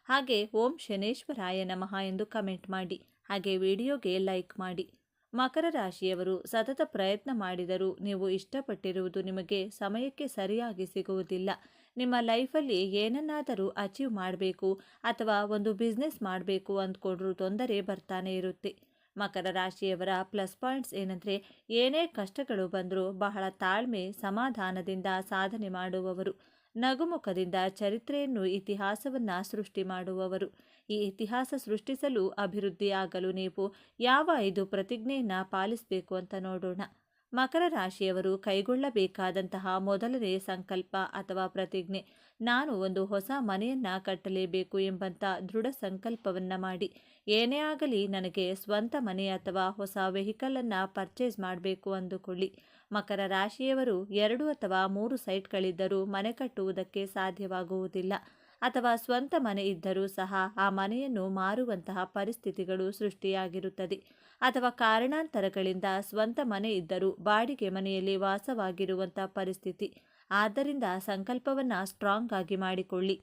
ಹಾಗೆ ಓಂ ಶನೇಶ್ವರಾಯ ನಮಃ ಎಂದು ಕಮೆಂಟ್ ಮಾಡಿ. ಹಾಗೆ ವಿಡಿಯೋಗೆ ಲೈಕ್ ಮಾಡಿ. ಮಕರ ರಾಶಿಯವರು ಸತತ ಪ್ರಯತ್ನ ಮಾಡಿದರೂ ನೀವು ಇಷ್ಟಪಟ್ಟಿರುವುದು ನಿಮಗೆ ಸಮಯಕ್ಕೆ ಸರಿಯಾಗಿ ಸಿಗುವುದಿಲ್ಲ. ನಿಮ್ಮ ಲೈಫಲ್ಲಿ ಏನನ್ನಾದರೂ ಅಚೀವ್ ಮಾಡಬೇಕು ಅಥವಾ ಒಂದು ಬಿಸ್ನೆಸ್ ಮಾಡಬೇಕು ಅಂದ್ಕೊಂಡ್ರೂ ತೊಂದರೆ ಬರ್ತಾನೆ ಇರುತ್ತೆ. ಮಕರ ರಾಶಿಯವರ ಪ್ಲಸ್ ಪಾಯಿಂಟ್ಸ್ ಏನಂದರೆ, ಏನೇ ಕಷ್ಟಗಳು ಬಂದರೂ ಬಹಳ ತಾಳ್ಮೆ, ಸಮಾಧಾನದಿಂದ ಸಾಧನೆ ಮಾಡುವವರು, ನಗುಮುಖದಿಂದ ಚರಿತ್ರೆಯನ್ನು, ಇತಿಹಾಸವನ್ನು ಸೃಷ್ಟಿ ಮಾಡುವವರು. ಈ ಇತಿಹಾಸ ಸೃಷ್ಟಿಸಲು, ಅಭಿವೃದ್ಧಿಯಾಗಲು ನೀವು ಯಾವ 5 ಪ್ರತಿಜ್ಞೆಯನ್ನು ಪಾಲಿಸಬೇಕು ಅಂತ ನೋಡೋಣ. ಮಕರ ರಾಶಿಯವರು ಕೈಗೊಳ್ಳಬೇಕಾದಂತಹ ಮೊದಲನೇ ಸಂಕಲ್ಪ ಅಥವಾ ಪ್ರತಿಜ್ಞೆ, ನಾನು ಒಂದು ಹೊಸ ಮನೆಯನ್ನು ಕಟ್ಟಲೇಬೇಕು ಎಂಬಂಥ ದೃಢ ಸಂಕಲ್ಪವನ್ನು ಮಾಡಿ. ಏನೇ ಆಗಲಿ ನನಗೆ ಸ್ವಂತ ಮನೆ ಅಥವಾ ಹೊಸ ವೆಹಿಕಲನ್ನು ಪರ್ಚೇಸ್ ಮಾಡಬೇಕು ಅಂದುಕೊಳ್ಳಿ. ಮಕರ ರಾಶಿಯವರು 2 ಅಥವಾ 3 ಸೈಟ್ಗಳಿದ್ದರೂ ಮನೆ ಕಟ್ಟುವುದಕ್ಕೆ ಸಾಧ್ಯವಾಗುವುದಿಲ್ಲ. ಅಥವಾ ಸ್ವಂತ ಮನೆ ಇದ್ದರೂ ಸಹ ಆ ಮನೆಯನ್ನು ಮಾರುವಂತಹ ಪರಿಸ್ಥಿತಿಗಳು ಸೃಷ್ಟಿಯಾಗಿರುತ್ತದೆ. ಅಥವಾ ಕಾರಣಾಂತರಗಳಿಂದ ಸ್ವಂತ ಮನೆ ಇದ್ದರೂ ಬಾಡಿಗೆ ಮನೆಯಲ್ಲಿ ವಾಸವಾಗಿರುವಂಥ ಪರಿಸ್ಥಿತಿ. ಆದ್ದರಿಂದ ಸಂಕಲ್ಪವನ್ನು ಸ್ಟ್ರಾಂಗ್ ಆಗಿ ಮಾಡಿಕೊಳ್ಳಿ.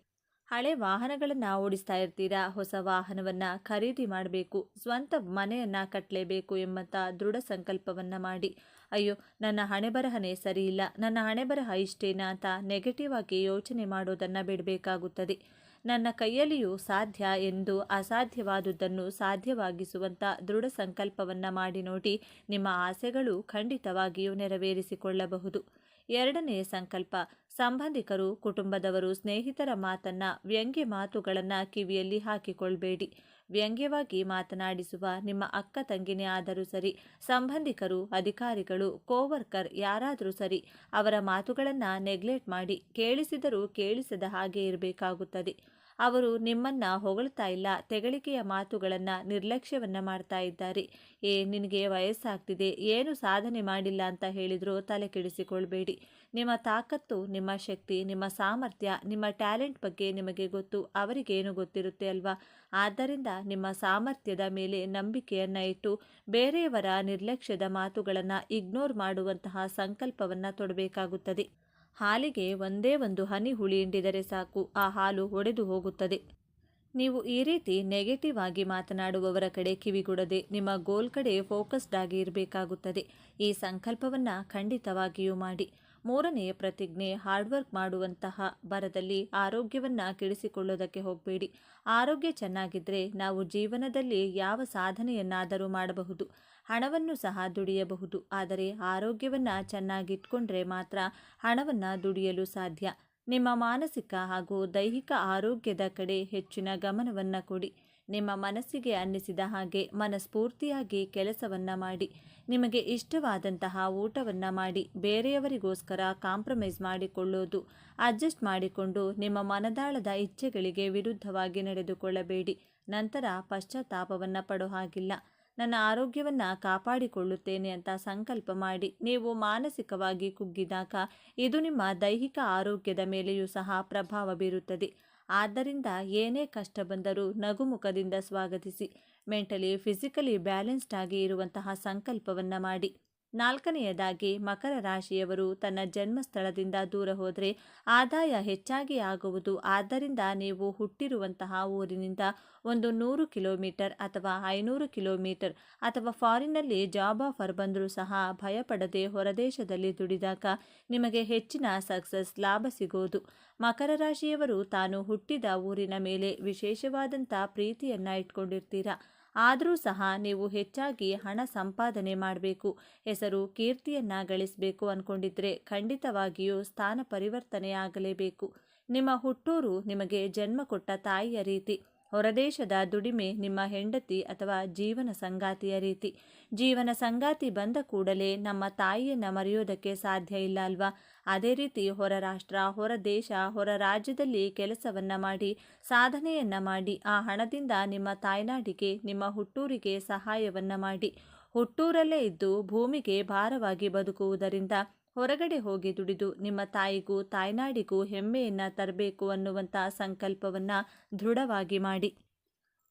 ಹಳೆ ವಾಹನಗಳನ್ನು ಓಡಿಸ್ತಾ ಇರ್ತೀರಾ, ಹೊಸ ವಾಹನವನ್ನು ಖರೀದಿ ಮಾಡಬೇಕು, ಸ್ವಂತ ಮನೆಯನ್ನು ಕಟ್ಟಲೇಬೇಕು ಎಂಬಂಥ ದೃಢ ಸಂಕಲ್ಪವನ್ನು ಮಾಡಿ. ಅಯ್ಯೋ, ನನ್ನ ಹಣೆಬರಹನೇ ಸರಿಯಿಲ್ಲ, ನನ್ನ ಹಣೆಬರಹ ಇಷ್ಟೇನಾ ಅಂತ ನೆಗೆಟಿವ್ ಆಗಿ ಯೋಚನೆ ಮಾಡೋದನ್ನು ಬಿಡಬೇಕಾಗುತ್ತದೆ. ನನ್ನ ಕೈಯಲ್ಲಿಯೂ ಸಾಧ್ಯ ಎಂದು ಅಸಾಧ್ಯವಾದುದನ್ನು ಸಾಧ್ಯವಾಗಿಸುವಂಥ ದೃಢ ಸಂಕಲ್ಪವನ್ನು ಮಾಡಿ ನೋಡಿ. ನಿಮ್ಮ ಆಸೆಗಳು ಖಂಡಿತವಾಗಿಯೂ ನೆರವೇರಿಸಿಕೊಳ್ಳಬಹುದು. ಎರಡನೇ ಸಂಕಲ್ಪ, ಸಂಬಂಧಿಕರು, ಕುಟುಂಬದವರು, ಸ್ನೇಹಿತರ ಮಾತನ್ನ, ವ್ಯಂಗ್ಯ ಮಾತುಗಳನ್ನು ಕಿವಿಯಲ್ಲಿ ಹಾಕಿಕೊಳ್ಬೇಡಿ. ವ್ಯಂಗ್ಯವಾಗಿ ಮಾತನಾಡಿಸುವ ನಿಮ್ಮ ಅಕ್ಕ ತಂಗಿನೇ ಆದರೂ ಸರಿ, ಸಂಬಂಧಿಕರು, ಅಧಿಕಾರಿಗಳು, ಕೋವರ್ಕರ್ ಯಾರಾದರೂ ಸರಿ, ಅವರ ಮಾತುಗಳನ್ನು ನೆಗ್ಲೆಕ್ಟ್ ಮಾಡಿ ಕೇಳಿಸಿದರೂ ಕೇಳಿಸದ ಹಾಗೆ ಇರಬೇಕಾಗುತ್ತದೆ. ಅವರು ನಿಮ್ಮನ್ನ ಹೊಗಳ್ತಾ ಇಲ್ಲ, ತೆಗಳಿಕೆಯ ಮಾತುಗಳನ್ನು ನಿರ್ಲಕ್ಷ್ಯವನ್ನ ಮಾಡ್ತಾ ಇದ್ದಾರೆ. ನಿನಗೆ ವಯಸ್ಸಾಗ್ತಿದೆ, ಏನು ಸಾಧನೆ ಮಾಡಿಲ್ಲ ಅಂತ ಹೇಳಿದ್ರು ತಲೆ ಕೆಡಿಸಿಕೊಳ್ಬೇಡಿ. ನಿಮ್ಮ ತಾಕತ್ತು, ನಿಮ್ಮ ಶಕ್ತಿ, ನಿಮ್ಮ ಸಾಮರ್ಥ್ಯ, ನಿಮ್ಮ ಟ್ಯಾಲೆಂಟ್ ಬಗ್ಗೆ ನಿಮಗೆ ಗೊತ್ತು, ಅವರಿಗೇನು ಗೊತ್ತಿರುತ್ತೆ ಅಲ್ವಾ? ಆದ್ದರಿಂದ ನಿಮ್ಮ ಸಾಮರ್ಥ್ಯದ ಮೇಲೆ ನಂಬಿಕೆಯನ್ನ ಇಟ್ಟು ಬೇರೆಯವರ ನಿರ್ಲಕ್ಷ್ಯದ ಮಾತುಗಳನ್ನು ಇಗ್ನೋರ್ ಮಾಡುವಂತಹ ಸಂಕಲ್ಪವನ್ನು ತೊಡಬೇಕಾಗುತ್ತದೆ. ಹಾಲಿಗೆ ಒಂದೇ ಒಂದು ಹನಿ ಹುಳಿ ಹಿಂಡಿದರೆ ಸಾಕು, ಆ ಹಾಲು ಒಡೆದು ಹೋಗುತ್ತದೆ. ನೀವು ಈ ರೀತಿ ನೆಗೆಟಿವ್ ಆಗಿ ಮಾತನಾಡುವವರ ಕಡೆ ಕಿವಿಗೊಡದೆ ನಿಮ್ಮ ಗೋಲ್ ಕಡೆ ಫೋಕಸ್ಡ್ ಆಗಿ ಇರಬೇಕಾಗುತ್ತದೆ. ಈ ಸಂಕಲ್ಪವನ್ನು ಖಂಡಿತವಾಗಿಯೂ ಮಾಡಿ. ಮೂರನೆಯ ಪ್ರತಿಜ್ಞೆ, ಹಾರ್ಡ್ವರ್ಕ್ ಮಾಡುವಂತಹ ಬರದಲ್ಲಿ ಆರೋಗ್ಯವನ್ನು ಕೆಡಿಸಿಕೊಳ್ಳೋದಕ್ಕೆ ಹೋಗಬೇಡಿ. ಆರೋಗ್ಯ ಚೆನ್ನಾಗಿದ್ದರೆ ನಾವು ಜೀವನದಲ್ಲಿ ಯಾವ ಸಾಧನೆಯನ್ನಾದರೂ ಮಾಡಬಹುದು, ಹಣವನ್ನು ಸಹ ದುಡಿಯಬಹುದು. ಆದರೆ ಆರೋಗ್ಯವನ್ನು ಚೆನ್ನಾಗಿಟ್ಕೊಂಡ್ರೆ ಮಾತ್ರ ಹಣವನ್ನು ದುಡಿಯಲು ಸಾಧ್ಯ. ನಿಮ್ಮ ಮಾನಸಿಕ ಹಾಗೂ ದೈಹಿಕ ಆರೋಗ್ಯದ ಕಡೆ ಹೆಚ್ಚಿನ ಗಮನವನ್ನು ಕೊಡಿ. ನಿಮ್ಮ ಮನಸ್ಸಿಗೆ ಅನ್ನಿಸಿದ ಹಾಗೆ ಮನಸ್ಫೂರ್ತಿಯಾಗಿ ಕೆಲಸವನ್ನು ಮಾಡಿ. ನಿಮಗೆ ಇಷ್ಟವಾದಂತಹ ಊಟವನ್ನು ಮಾಡಿ. ಬೇರೆಯವರಿಗೋಸ್ಕರ ಕಾಂಪ್ರಮೈಸ್ ಮಾಡಿಕೊಳ್ಳೋದು, ಅಡ್ಜಸ್ಟ್ ಮಾಡಿಕೊಂಡು ನಿಮ್ಮ ಮನದಾಳದ ಇಚ್ಛೆಗಳಿಗೆ ವಿರುದ್ಧವಾಗಿ ನಡೆದುಕೊಳ್ಳಬೇಡಿ. ನಂತರ ಪಶ್ಚಾತ್ತಾಪವನ್ನು ಪಡೋ ಹಾಗಿಲ್ಲ. ನನ್ನ ಆರೋಗ್ಯವನ್ನು ಕಾಪಾಡಿಕೊಳ್ಳುತ್ತೇನೆ ಅಂತ ಸಂಕಲ್ಪ ಮಾಡಿ ನೀವು ಮಾನಸಿಕವಾಗಿ ಕುಗ್ಗಿದಾಗ ಇದು ನಿಮ್ಮ ದೈಹಿಕ ಆರೋಗ್ಯದ ಮೇಲೆಯೂ ಸಹ ಪ್ರಭಾವ ಬೀರುತ್ತದೆ. ಆದ್ದರಿಂದ ಏನೇ ಕಷ್ಟ ಬಂದರೂ ನಗುಮುಖದಿಂದ ಸ್ವಾಗತಿಸಿ ಮೆಂಟಲಿ ಫಿಸಿಕಲಿ ಬ್ಯಾಲೆನ್ಸ್ಡ್ ಆಗಿ ಇರುವಂತಹ ಸಂಕಲ್ಪವನ್ನು ಮಾಡಿ. ನಾಲ್ಕನೆಯದಾಗಿ, ಮಕರ ರಾಶಿಯವರು ತನ್ನ ಜನ್ಮಸ್ಥಳದಿಂದ ದೂರ ಹೋದರೆ ಆದಾಯ ಹೆಚ್ಚಾಗಿ ಆಗುವುದು. ಆದ್ದರಿಂದ ನೀವು ಹುಟ್ಟಿರುವಂತಹ ಊರಿನಿಂದ ಒಂದು 100 ಕಿಲೋಮೀಟರ್ ಅಥವಾ 500 ಕಿಲೋಮೀಟರ್ ಅಥವಾ ಫಾರಿನ್ನಲ್ಲಿ ಜಾಬ್ ಆಫರ್ ಬಂದರೂ ಸಹ ಭಯಪಡದೆ ಹೊರದೇಶದಲ್ಲಿ ದುಡಿದಾಗ ನಿಮಗೆ ಹೆಚ್ಚಿನ ಸಕ್ಸಸ್, ಲಾಭ ಸಿಗೋದು. ಮಕರ ರಾಶಿಯವರು ತಾನು ಹುಟ್ಟಿದ ಊರಿನ ಮೇಲೆ ವಿಶೇಷವಾದಂಥ ಪ್ರೀತಿಯನ್ನು ಇಟ್ಕೊಂಡಿರ್ತೀರಾ. ಆದರೂ ಸಹ ನೀವು ಹೆಚ್ಚಾಗಿ ಹಣ ಸಂಪಾದನೆ ಮಾಡಬೇಕು, ಹೆಸರು ಕೀರ್ತಿಯನ್ನು ಗಳಿಸಬೇಕು ಅಂದ್ಕೊಂಡಿದ್ರೆ ಖಂಡಿತವಾಗಿಯೂ ಸ್ಥಾನ ಪರಿವರ್ತನೆಯಾಗಲೇಬೇಕು. ನಿಮ್ಮ ಹುಟ್ಟೂರು ನಿಮಗೆ ಜನ್ಮ ಕೊಟ್ಟ ತಾಯಿಯ ರೀತಿ. ಹೊರದೇಶದ ದುಡಿಮೆ ನಿಮ್ಮ ಹೆಂಡತಿ ಅಥವಾ ಜೀವನ ಸಂಗಾತಿಯ ರೀತಿ. ಜೀವನ ಸಂಗಾತಿ ಬಂದ ಕೂಡಲೇ ನಮ್ಮ ತಾಯಿಯನ್ನು ಮರೆಯೋದಕ್ಕೆ ಸಾಧ್ಯ ಇಲ್ಲ ಅಲ್ವಾ? ಅದೇ ರೀತಿ ಹೊರ ರಾಷ್ಟ್ರ, ಹೊರ ದೇಶ, ಹೊರ ರಾಜ್ಯದಲ್ಲಿ ಕೆಲಸವನ್ನು ಮಾಡಿ, ಸಾಧನೆಯನ್ನು ಮಾಡಿ, ಆ ಹಣದಿಂದ ನಿಮ್ಮ ತಾಯ್ನಾಡಿಗೆ, ನಿಮ್ಮ ಹುಟ್ಟೂರಿಗೆ ಸಹಾಯವನ್ನು ಮಾಡಿ. ಹುಟ್ಟೂರಲ್ಲೇ ಇದ್ದು ಭೂಮಿಗೆ ಭಾರವಾಗಿ ಬದುಕುವುದರಿಂದ ಹೊರಗಡೆ ಹೋಗಿ ದುಡಿದು ನಿಮ್ಮ ತಾಯಿಗೂ ತಾಯ್ನಾಡಿಗೂ ಹೆಮ್ಮೆಯನ್ನು ತರಬೇಕು ಅನ್ನುವಂಥ ಸಂಕಲ್ಪವನ್ನು ದೃಢವಾಗಿ ಮಾಡಿ.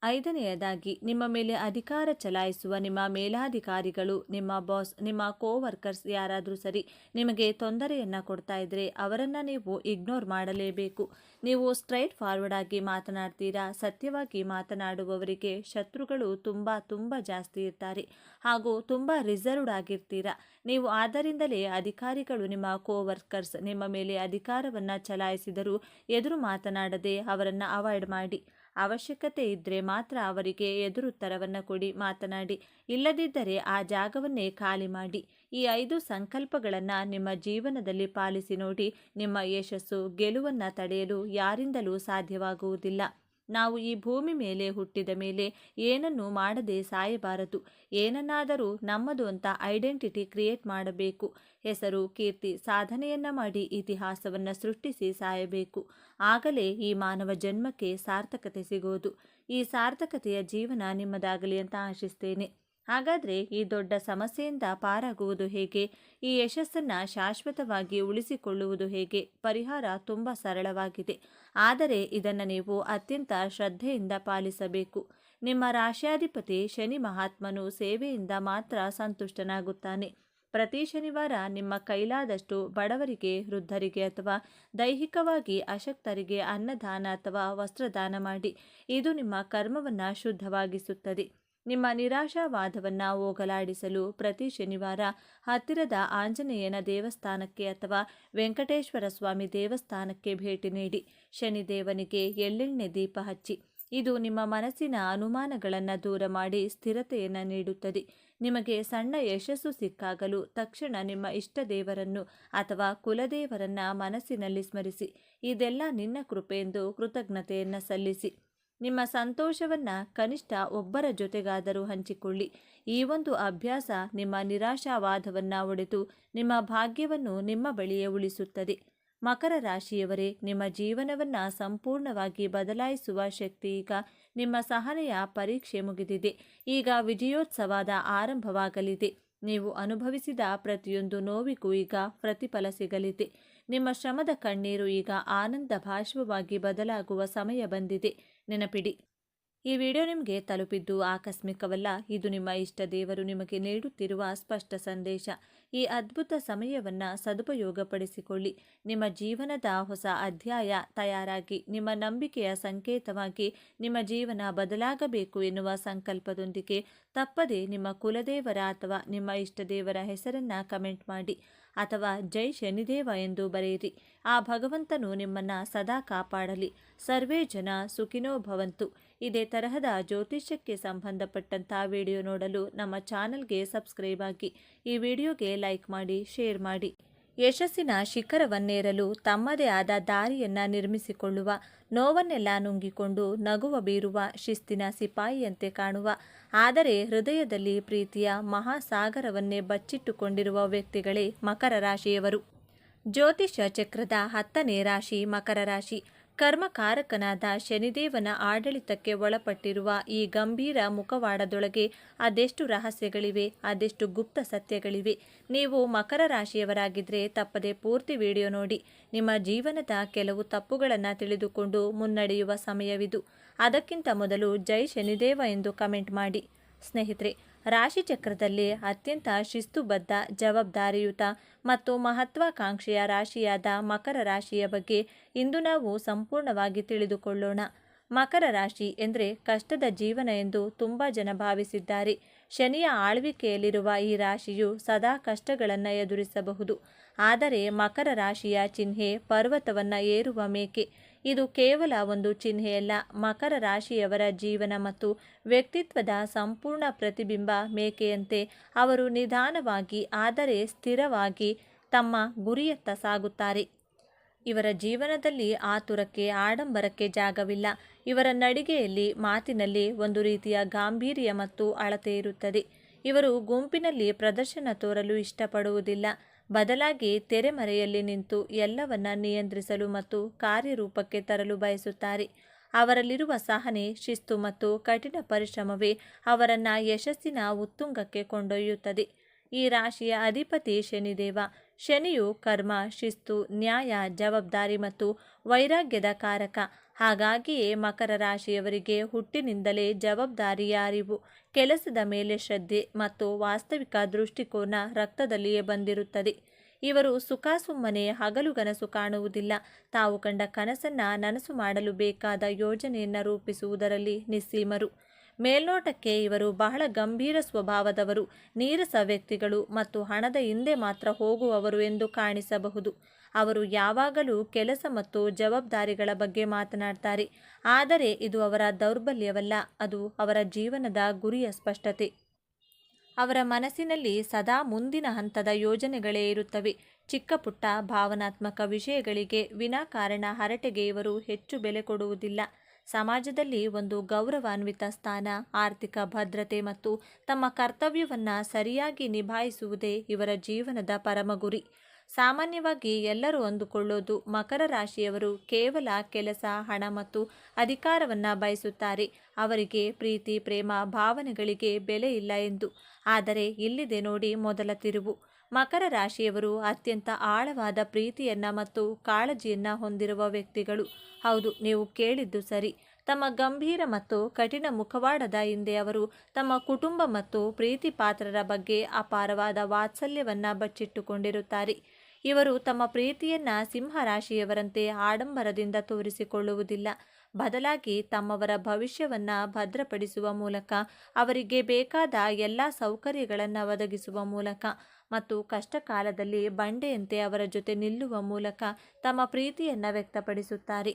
ಐದನೆಯದಾಗಿ, ನಿಮ್ಮ ಮೇಲೆ ಅಧಿಕಾರ ಚಲಾಯಿಸುವ ನಿಮ್ಮ ಮೇಲಾಧಿಕಾರಿಗಳು, ನಿಮ್ಮ ಬಾಸ್, ನಿಮ್ಮ ಕೋವರ್ಕರ್ಸ್ ಯಾರಾದರೂ ಸರಿ ನಿಮಗೆ ತೊಂದರೆಯನ್ನು ಕೊಡ್ತಾ ಇದ್ದರೆ ಅವರನ್ನು ನೀವು ಇಗ್ನೋರ್ ಮಾಡಲೇಬೇಕು. ನೀವು ಸ್ಟ್ರೈಟ್ ಫಾರ್ವರ್ಡ್ ಆಗಿ ಮಾತನಾಡ್ತೀರಾ. ಸತ್ಯವಾಗಿ ಮಾತನಾಡುವವರಿಗೆ ಶತ್ರುಗಳು ತುಂಬ ಜಾಸ್ತಿ ಇರ್ತಾರೆ ಹಾಗೂ ತುಂಬ ರಿಸರ್ವ್ಡ್ ಆಗಿರ್ತೀರಾ ನೀವು. ಆದ್ದರಿಂದಲೇ ಅಧಿಕಾರಿಗಳು, ನಿಮ್ಮ ಕೋವರ್ಕರ್ಸ್ ನಿಮ್ಮ ಮೇಲೆ ಅಧಿಕಾರವನ್ನು ಚಲಾಯಿಸಿದರೂ ಎದುರು ಮಾತನಾಡದೆ ಅವರನ್ನು ಅವಾಯ್ಡ್ ಮಾಡಿ. ಅವಶ್ಯಕತೆ ಇದ್ದರೆ ಮಾತ್ರ ಅವರಿಗೆ ಎದುರುತ್ತರವನ್ನು ಕೊಡಿ, ಮಾತನಾಡಿ. ಇಲ್ಲದಿದ್ದರೆ ಆ ಜಾಗವನ್ನೇ ಖಾಲಿ ಮಾಡಿ. ಈ 5 ಸಂಕಲ್ಪಗಳನ್ನು ನಿಮ್ಮ ಜೀವನದಲ್ಲಿ ಪಾಲಿಸಿ ನೋಡಿ. ನಿಮ್ಮ ಯಶಸ್ಸು, ಗೆಲುವನ್ನು ತಡೆಯಲು ಯಾರಿಂದಲೂ ಸಾಧ್ಯವಾಗುವುದಿಲ್ಲ. ನಾವು ಈ ಭೂಮಿ ಮೇಲೆ ಹುಟ್ಟಿದ ಮೇಲೆ ಏನನ್ನೂ ಮಾಡದೆ ಸಾಯಬಾರದು. ಏನನ್ನಾದರೂ ನಮ್ಮದು ಅಂತ ಐಡೆಂಟಿಟಿ ಕ್ರಿಯೇಟ್ ಮಾಡಬೇಕು. ಹೆಸರು, ಕೀರ್ತಿ, ಸಾಧನೆಯನ್ನು ಮಾಡಿ ಇತಿಹಾಸವನ್ನು ಸೃಷ್ಟಿಸಿ ಸಾಯಬೇಕು. ಆಗಲೇ ಈ ಮಾನವ ಜನ್ಮಕ್ಕೆ ಸಾರ್ಥಕತೆ ಸಿಗೋದು. ಈ ಸಾರ್ಥಕತೆಯ ಜೀವನ ನಿಮ್ಮದಾಗಲಿ ಅಂತ ಆಶಿಸ್ತೇನೆ. ಹಾಗಾದರೆ ಈ ದೊಡ್ಡ ಸಮಸ್ಯೆಯಿಂದ ಪಾರಾಗುವುದು ಹೇಗೆ? ಈ ಯಶಸ್ಸನ್ನು ಶಾಶ್ವತವಾಗಿ ಉಳಿಸಿಕೊಳ್ಳುವುದು ಹೇಗೆ? ಪರಿಹಾರ ತುಂಬ ಸರಳವಾಗಿದೆ. ಆದರೆ ಇದನ್ನು ನೀವು ಅತ್ಯಂತ ಶ್ರದ್ಧೆಯಿಂದ ಪಾಲಿಸಬೇಕು. ನಿಮ್ಮ ರಾಶ್ಯಾಧಿಪತಿ ಶನಿ ಮಹಾತ್ಮನು ಸೇವೆಯಿಂದ ಮಾತ್ರ ಸಂತುಷ್ಟನಾಗುತ್ತಾನೆ. ಪ್ರತಿ ಶನಿವಾರ ನಿಮ್ಮ ಕೈಲಾದಷ್ಟು ಬಡವರಿಗೆ, ವೃದ್ಧರಿಗೆ ಅಥವಾ ದೈಹಿಕವಾಗಿ ಅಶಕ್ತರಿಗೆ ಅನ್ನದಾನ ಅಥವಾ ವಸ್ತ್ರದಾನ ಮಾಡಿ. ಇದು ನಿಮ್ಮ ಕರ್ಮವನ್ನು ಶುದ್ಧವಾಗಿಸುತ್ತದೆ. ನಿಮ್ಮ ನಿರಾಶಾವಾದವನ್ನು ಹೋಗಲಾಡಿಸಲು ಪ್ರತಿ ಶನಿವಾರ ಹತ್ತಿರದ ಆಂಜನೇಯನ ದೇವಸ್ಥಾನಕ್ಕೆ ಅಥವಾ ವೆಂಕಟೇಶ್ವರ ಸ್ವಾಮಿ ದೇವಸ್ಥಾನಕ್ಕೆ ಭೇಟಿ ನೀಡಿ. ಶನಿದೇವನಿಗೆ ಎಳ್ಳೆಣ್ಣೆ ದೀಪ ಹಚ್ಚಿ. ಇದು ನಿಮ್ಮ ಮನಸ್ಸಿನ ಅನುಮಾನಗಳನ್ನು ದೂರ ಮಾಡಿ ಸ್ಥಿರತೆಯನ್ನು ನೀಡುತ್ತದೆ. ನಿಮಗೆ ಸಣ್ಣ ಯಶಸ್ಸು ಸಿಕ್ಕಾಗಲೂ ತಕ್ಷಣ ನಿಮ್ಮ ಇಷ್ಟ ದೇವರನ್ನು ಅಥವಾ ಕುಲದೇವರನ್ನ ಮನಸ್ಸಿನಲ್ಲಿ ಸ್ಮರಿಸಿ, ಇದೆಲ್ಲ ನಿನ್ನ ಕೃಪೆ ಎಂದು ಕೃತಜ್ಞತೆಯನ್ನು ಸಲ್ಲಿಸಿ. ನಿಮ್ಮ ಸಂತೋಷವನ್ನ ಕನಿಷ್ಠ ಒಬ್ಬರ ಜೊತೆಗಾದರೂ ಹಂಚಿಕೊಳ್ಳಿ. ಈ ಒಂದು ಅಭ್ಯಾಸ ನಿಮ್ಮ ನಿರಾಶಾವಾದವನ್ನ ಒಡೆದು ನಿಮ್ಮ ಭಾಗ್ಯವನ್ನು ನಿಮ್ಮ ಬಳಿಯೇ ಉಳಿಸುತ್ತದೆ. ಮಕರ ರಾಶಿಯವರೇ, ನಿಮ್ಮ ಜೀವನವನ್ನ ಸಂಪೂರ್ಣವಾಗಿ ಬದಲಾಯಿಸುವ ಶಕ್ತಿ ಈಗ ನಿಮ್ಮ ಸಹನೆಯ ಪರೀಕ್ಷೆ ಮುಗಿದಿದೆ. ಈಗ ವಿಜಯೋತ್ಸವದ ಆರಂಭವಾಗಲಿದೆ. ನೀವು ಅನುಭವಿಸಿದ ಪ್ರತಿಯೊಂದು ನೋವಿಗೂ ಈಗ ಪ್ರತಿಫಲ ಸಿಗಲಿದೆ. ನಿಮ್ಮ ಶ್ರಮದ ಕಣ್ಣೀರು ಈಗ ಆನಂದ ಭಾಷ್ಪವಾಗಿ ಬದಲಾಗುವ ಸಮಯ ಬಂದಿದೆ. ನೆನಪಿಡಿ, ಈ ವಿಡಿಯೋ ನಿಮಗೆ ತಲುಪಿದ್ದು ಆಕಸ್ಮಿಕವಲ್ಲ. ಇದು ನಿಮ್ಮ ಇಷ್ಟ ದೇವರು ನಿಮಗೆ ನೀಡುತ್ತಿರುವ ಸ್ಪಷ್ಟ ಸಂದೇಶ. ಈ ಅದ್ಭುತ ಸಮಯವನ್ನು ಸದುಪಯೋಗಪಡಿಸಿಕೊಳ್ಳಿ. ನಿಮ್ಮ ಜೀವನದ ಹೊಸ ಅಧ್ಯಾಯ ತಯಾರಾಗಿ, ನಿಮ್ಮ ನಂಬಿಕೆಯ ಸಂಕೇತವಾಗಿ ನಿಮ್ಮ ಜೀವನ ಬದಲಾಗಬೇಕು ಎನ್ನುವ ಸಂಕಲ್ಪದೊಂದಿಗೆ ತಪ್ಪದೆ ನಿಮ್ಮ ಕುಲದೇವರ ಅಥವಾ ನಿಮ್ಮ ಇಷ್ಟ ದೇವರ ಹೆಸರನ್ನು ಕಮೆಂಟ್ ಮಾಡಿ ಅಥವಾ ಜೈ ಶನಿದೇವ ಎಂದು ಬರೆಯಿರಿ. ಆ ಭಗವಂತನು ನಿಮ್ಮನ್ನು ಸದಾ ಕಾಪಾಡಲಿ. ಸರ್ವೇ ಜನ ಸುಖಿನೋ ಭವಂತು. ಇದೇ ತರಹದ ಜ್ಯೋತಿಷ್ಯಕ್ಕೆ ಸಂಬಂಧಪಟ್ಟಂಥ ವಿಡಿಯೋ ನೋಡಲು ನಮ್ಮ ಚಾನಲ್ಗೆ ಸಬ್ಸ್ಕ್ರೈಬ್ ಆಗಿ, ಈ ವಿಡಿಯೋಗೆ ಲೈಕ್ ಮಾಡಿ, ಶೇರ್ ಮಾಡಿ. ಯಶಸ್ಸಿನ ಶಿಖರವನ್ನೇರಲು ತಮ್ಮದೇ ಆದ ದಾರಿಯನ್ನು ನಿರ್ಮಿಸಿಕೊಳ್ಳುವ, ನೋವನ್ನೆಲ್ಲ ನುಂಗಿಕೊಂಡು ನಗುವ ಬೀರುವ ಶಿಸ್ತಿನ ಸಿಪಾಯಿಯಂತೆ ಕಾಣುವ, ಆದರೆ ಹೃದಯದಲ್ಲಿ ಪ್ರೀತಿಯ ಮಹಾಸಾಗರವನ್ನೇ ಬಚ್ಚಿಟ್ಟುಕೊಂಡಿರುವ ವ್ಯಕ್ತಿಗಳೇ ಮಕರ ರಾಶಿಯವರು. ಜ್ಯೋತಿಷ್ಯ ಚಕ್ರದ 10ನೇ ರಾಶಿ ಮಕರ ರಾಶಿ. ಕರ್ಮಕಾರಕನಾದ ಶನಿದೇವನ ಆಡಳಿತಕ್ಕೆ ಒಳಪಟ್ಟಿರುವ ಈ ಗಂಭೀರ ಮುಖವಾಡದೊಳಗೆ ಅದೆಷ್ಟು ರಹಸ್ಯಗಳಿವೆ, ಅದೆಷ್ಟು ಗುಪ್ತ ಸತ್ಯಗಳಿವೆ. ನೀವು ಮಕರ ರಾಶಿಯವರಾಗಿದ್ದರೆ ತಪ್ಪದೆ ಪೂರ್ತಿ ವಿಡಿಯೋ ನೋಡಿ. ನಿಮ್ಮ ಜೀವನದ ಕೆಲವು ತಪ್ಪುಗಳನ್ನು ತಿಳಿದುಕೊಂಡು ಮುನ್ನಡೆಯುವ ಸಮಯವಿದು. ಅದಕ್ಕಿಂತ ಮೊದಲು ಜೈ ಶನಿದೇವ ಎಂದು ಕಮೆಂಟ್ ಮಾಡಿ. ಸ್ನೇಹಿತರೆ, ರಾಶಿಚಕ್ರದಲ್ಲಿ ಅತ್ಯಂತ ಶಿಸ್ತುಬದ್ಧ, ಜವಾಬ್ದಾರಿಯುತ ಮತ್ತು ಮಹತ್ವಾಕಾಂಕ್ಷೆಯ ರಾಶಿಯಾದ ಮಕರ ರಾಶಿಯ ಬಗ್ಗೆ ಇಂದು ನಾವು ಸಂಪೂರ್ಣವಾಗಿ ತಿಳಿದುಕೊಳ್ಳೋಣ. ಮಕರ ರಾಶಿ ಎಂದರೆ ಕಷ್ಟದ ಜೀವನ ಎಂದು ತುಂಬ ಜನ ಭಾವಿಸಿದ್ದಾರೆ. ಶನಿಯ ಆಳ್ವಿಕೆಯಲ್ಲಿರುವ ಈ ರಾಶಿಯು ಸದಾ ಕಷ್ಟಗಳನ್ನು ಎದುರಿಸಬಹುದು. ಆದರೆ ಮಕರ ರಾಶಿಯ ಚಿಹ್ನೆ ಪರ್ವತವನ್ನು ಏರುವ ಮೇಕೆ. ಇದು ಕೇವಲ ಒಂದು ಚಿಹ್ನೆಯಲ್ಲ, ಮಕರ ರಾಶಿಯವರ ಜೀವನ ಮತ್ತು ವ್ಯಕ್ತಿತ್ವದ ಸಂಪೂರ್ಣ ಪ್ರತಿಬಿಂಬ. ಮೇಕೆಯಂತೆ ಅವರು ನಿಧಾನವಾಗಿ ಆದರೆ ಸ್ಥಿರವಾಗಿ ತಮ್ಮ ಗುರಿಯತ್ತ ಸಾಗುತ್ತಾರೆ. ಇವರ ಜೀವನದಲ್ಲಿ ಆತುರಕ್ಕೆ, ಆಡಂಬರಕ್ಕೆ ಜಾಗವಿಲ್ಲ. ಇವರ ನಡಿಗೆಯಲ್ಲಿ, ಮಾತಿನಲ್ಲಿ ಒಂದು ರೀತಿಯ ಗಾಂಭೀರ್ಯ ಮತ್ತು ಅಳತೆ ಇರುತ್ತದೆ. ಇವರು ಗುಂಪಿನಲ್ಲಿ ಪ್ರದರ್ಶನ ತೋರಲು ಇಷ್ಟಪಡುವುದಿಲ್ಲ. ಬದಲಾಗಿ ತೆರೆಮರೆಯಲ್ಲಿ ನಿಂತು ಎಲ್ಲವನ್ನ ನಿಯಂತ್ರಿಸಲು ಮತ್ತು ಕಾರ್ಯರೂಪಕ್ಕೆ ತರಲು ಬಯಸುತ್ತಾರೆ. ಅವರಲ್ಲಿರುವ ಸಹನೆ, ಶಿಸ್ತು ಮತ್ತು ಕಠಿಣ ಪರಿಶ್ರಮವೇ ಅವರನ್ನು ಯಶಸ್ಸಿನ ಉತ್ತುಂಗಕ್ಕೆ ಕೊಂಡೊಯ್ಯುತ್ತದೆ. ಈ ರಾಶಿಯ ಅಧಿಪತಿ ಶನಿದೇವ. ಶನಿಯು ಕರ್ಮ, ಶಿಸ್ತು, ನ್ಯಾಯ, ಜವಾಬ್ದಾರಿ ಮತ್ತು ವೈರಾಗ್ಯದ ಕಾರಕ. ಹಾಗಾಗಿಯೇ ಮಕರ ರಾಶಿಯವರಿಗೆ ಹುಟ್ಟಿನಿಂದಲೇ ಜವಾಬ್ದಾರಿಯ ಅರಿವು, ಕೆಲಸದ ಮೇಲೆ ಶ್ರದ್ಧೆ ಮತ್ತು ವಾಸ್ತವಿಕ ದೃಷ್ಟಿಕೋನ ರಕ್ತದಲ್ಲಿಯೇ ಬಂದಿರುತ್ತದೆ. ಇವರು ಸುಮ್ಮನೆ ಹಗಲುಗನಸು ಕಾಣುವುದಿಲ್ಲ. ತಾವು ಕಂಡ ಕನಸನ್ನು ನನಸು ಮಾಡಲು ಬೇಕಾದ ಯೋಜನೆಯನ್ನು ರೂಪಿಸುವುದರಲ್ಲಿ ನಿಸ್ಸೀಮರು. ಮೇಲ್ನೋಟಕ್ಕೆ ಇವರು ಬಹಳ ಗಂಭೀರ ಸ್ವಭಾವದವರು, ನೀರಸ ವ್ಯಕ್ತಿಗಳು ಮತ್ತು ಹಣದ ಹಿಂದೆ ಮಾತ್ರ ಹೋಗುವವರು ಎಂದು ಕಾಣಿಸಬಹುದು. ಅವರು ಯಾವಾಗಲೂ ಕೆಲಸ ಮತ್ತು ಜವಾಬ್ದಾರಿಗಳ ಬಗ್ಗೆ ಮಾತನಾಡ್ತಾರೆ. ಆದರೆ ಇದು ಅವರ ದೌರ್ಬಲ್ಯವಲ್ಲ, ಅದು ಅವರ ಜೀವನದ ಗುರಿಯ ಸ್ಪಷ್ಟತೆ. ಅವರ ಮನಸ್ಸಿನಲ್ಲಿ ಸದಾ ಮುಂದಿನ ಹಂತದ ಯೋಜನೆಗಳೇ ಇರುತ್ತವೆ. ಚಿಕ್ಕ ಪುಟ್ಟ ಭಾವನಾತ್ಮಕ ವಿಷಯಗಳಿಗೆ ವಿನಾಕಾರಣ ಹರಟೆಗೆ ಇವರು ಹೆಚ್ಚು ಬೆಲೆ ಕೊಡುವುದಿಲ್ಲ. ಸಮಾಜದಲ್ಲಿ ಒಂದು ಗೌರವಾನ್ವಿತ ಸ್ಥಾನ, ಆರ್ಥಿಕ ಭದ್ರತೆ ಮತ್ತು ತಮ್ಮ ಕರ್ತವ್ಯವನ್ನು ಸರಿಯಾಗಿ ನಿಭಾಯಿಸುವುದೇ ಇವರ ಜೀವನದ ಪರಮ ಗುರಿ. ಸಾಮಾನ್ಯವಾಗಿ ಎಲ್ಲರೂ ಅಂದುಕೊಳ್ಳೋದು ಮಕರ ರಾಶಿಯವರು ಕೇವಲ ಕೆಲಸ, ಹಣ ಮತ್ತು ಅಧಿಕಾರವನ್ನು ಬಯಸುತ್ತಾರೆ. ಅವರಿಗೆ ಪ್ರೀತಿ, ಪ್ರೇಮ, ಭಾವನೆಗಳಿಗೆ ಬೆಲೆ ಇಲ್ಲ ಎಂದು. ಆದರೆ ಇಲ್ಲಿದೆ ನೋಡಿ ಮೊದಲ ತಿರುವು. ಮಕರ ರಾಶಿಯವರು ಅತ್ಯಂತ ಆಳವಾದ ಪ್ರೀತಿಯನ್ನು ಮತ್ತು ಕಾಳಜಿಯನ್ನು ಹೊಂದಿರುವ ವ್ಯಕ್ತಿಗಳು. ಹೌದು, ನೀವು ಕೇಳಿದ್ದು ಸರಿ. ತಮ್ಮ ಗಂಭೀರ ಮತ್ತು ಕಠಿಣ ಮುಖವಾಡದ ಹಿಂದೆ ಅವರು ತಮ್ಮ ಕುಟುಂಬ ಮತ್ತು ಪ್ರೀತಿ ಪಾತ್ರರ ಬಗ್ಗೆ ಅಪಾರವಾದ ವಾತ್ಸಲ್ಯವನ್ನು ಬಚ್ಚಿಟ್ಟುಕೊಂಡಿರುತ್ತಾರೆ. ಇವರು ತಮ್ಮ ಪ್ರೀತಿಯನ್ನು ಸಿಂಹರಾಶಿಯವರಂತೆ ಆಡಂಬರದಿಂದ ತೋರಿಸಿಕೊಳ್ಳುವುದಿಲ್ಲ. ಬದಲಾಗಿ ತಮ್ಮವರ ಭವಿಷ್ಯವನ್ನು ಭದ್ರಪಡಿಸುವ ಮೂಲಕ, ಅವರಿಗೆ ಬೇಕಾದ ಎಲ್ಲ ಸೌಕರ್ಯಗಳನ್ನು ಒದಗಿಸುವ ಮೂಲಕ ಮತ್ತು ಕಷ್ಟ ಕಾಲದಲ್ಲಿ ಬಂಡೆಯಂತೆ ಅವರ ಜೊತೆ ನಿಲ್ಲುವ ಮೂಲಕ ತಮ್ಮ ಪ್ರೀತಿಯನ್ನು ವ್ಯಕ್ತಪಡಿಸುತ್ತಾರೆ.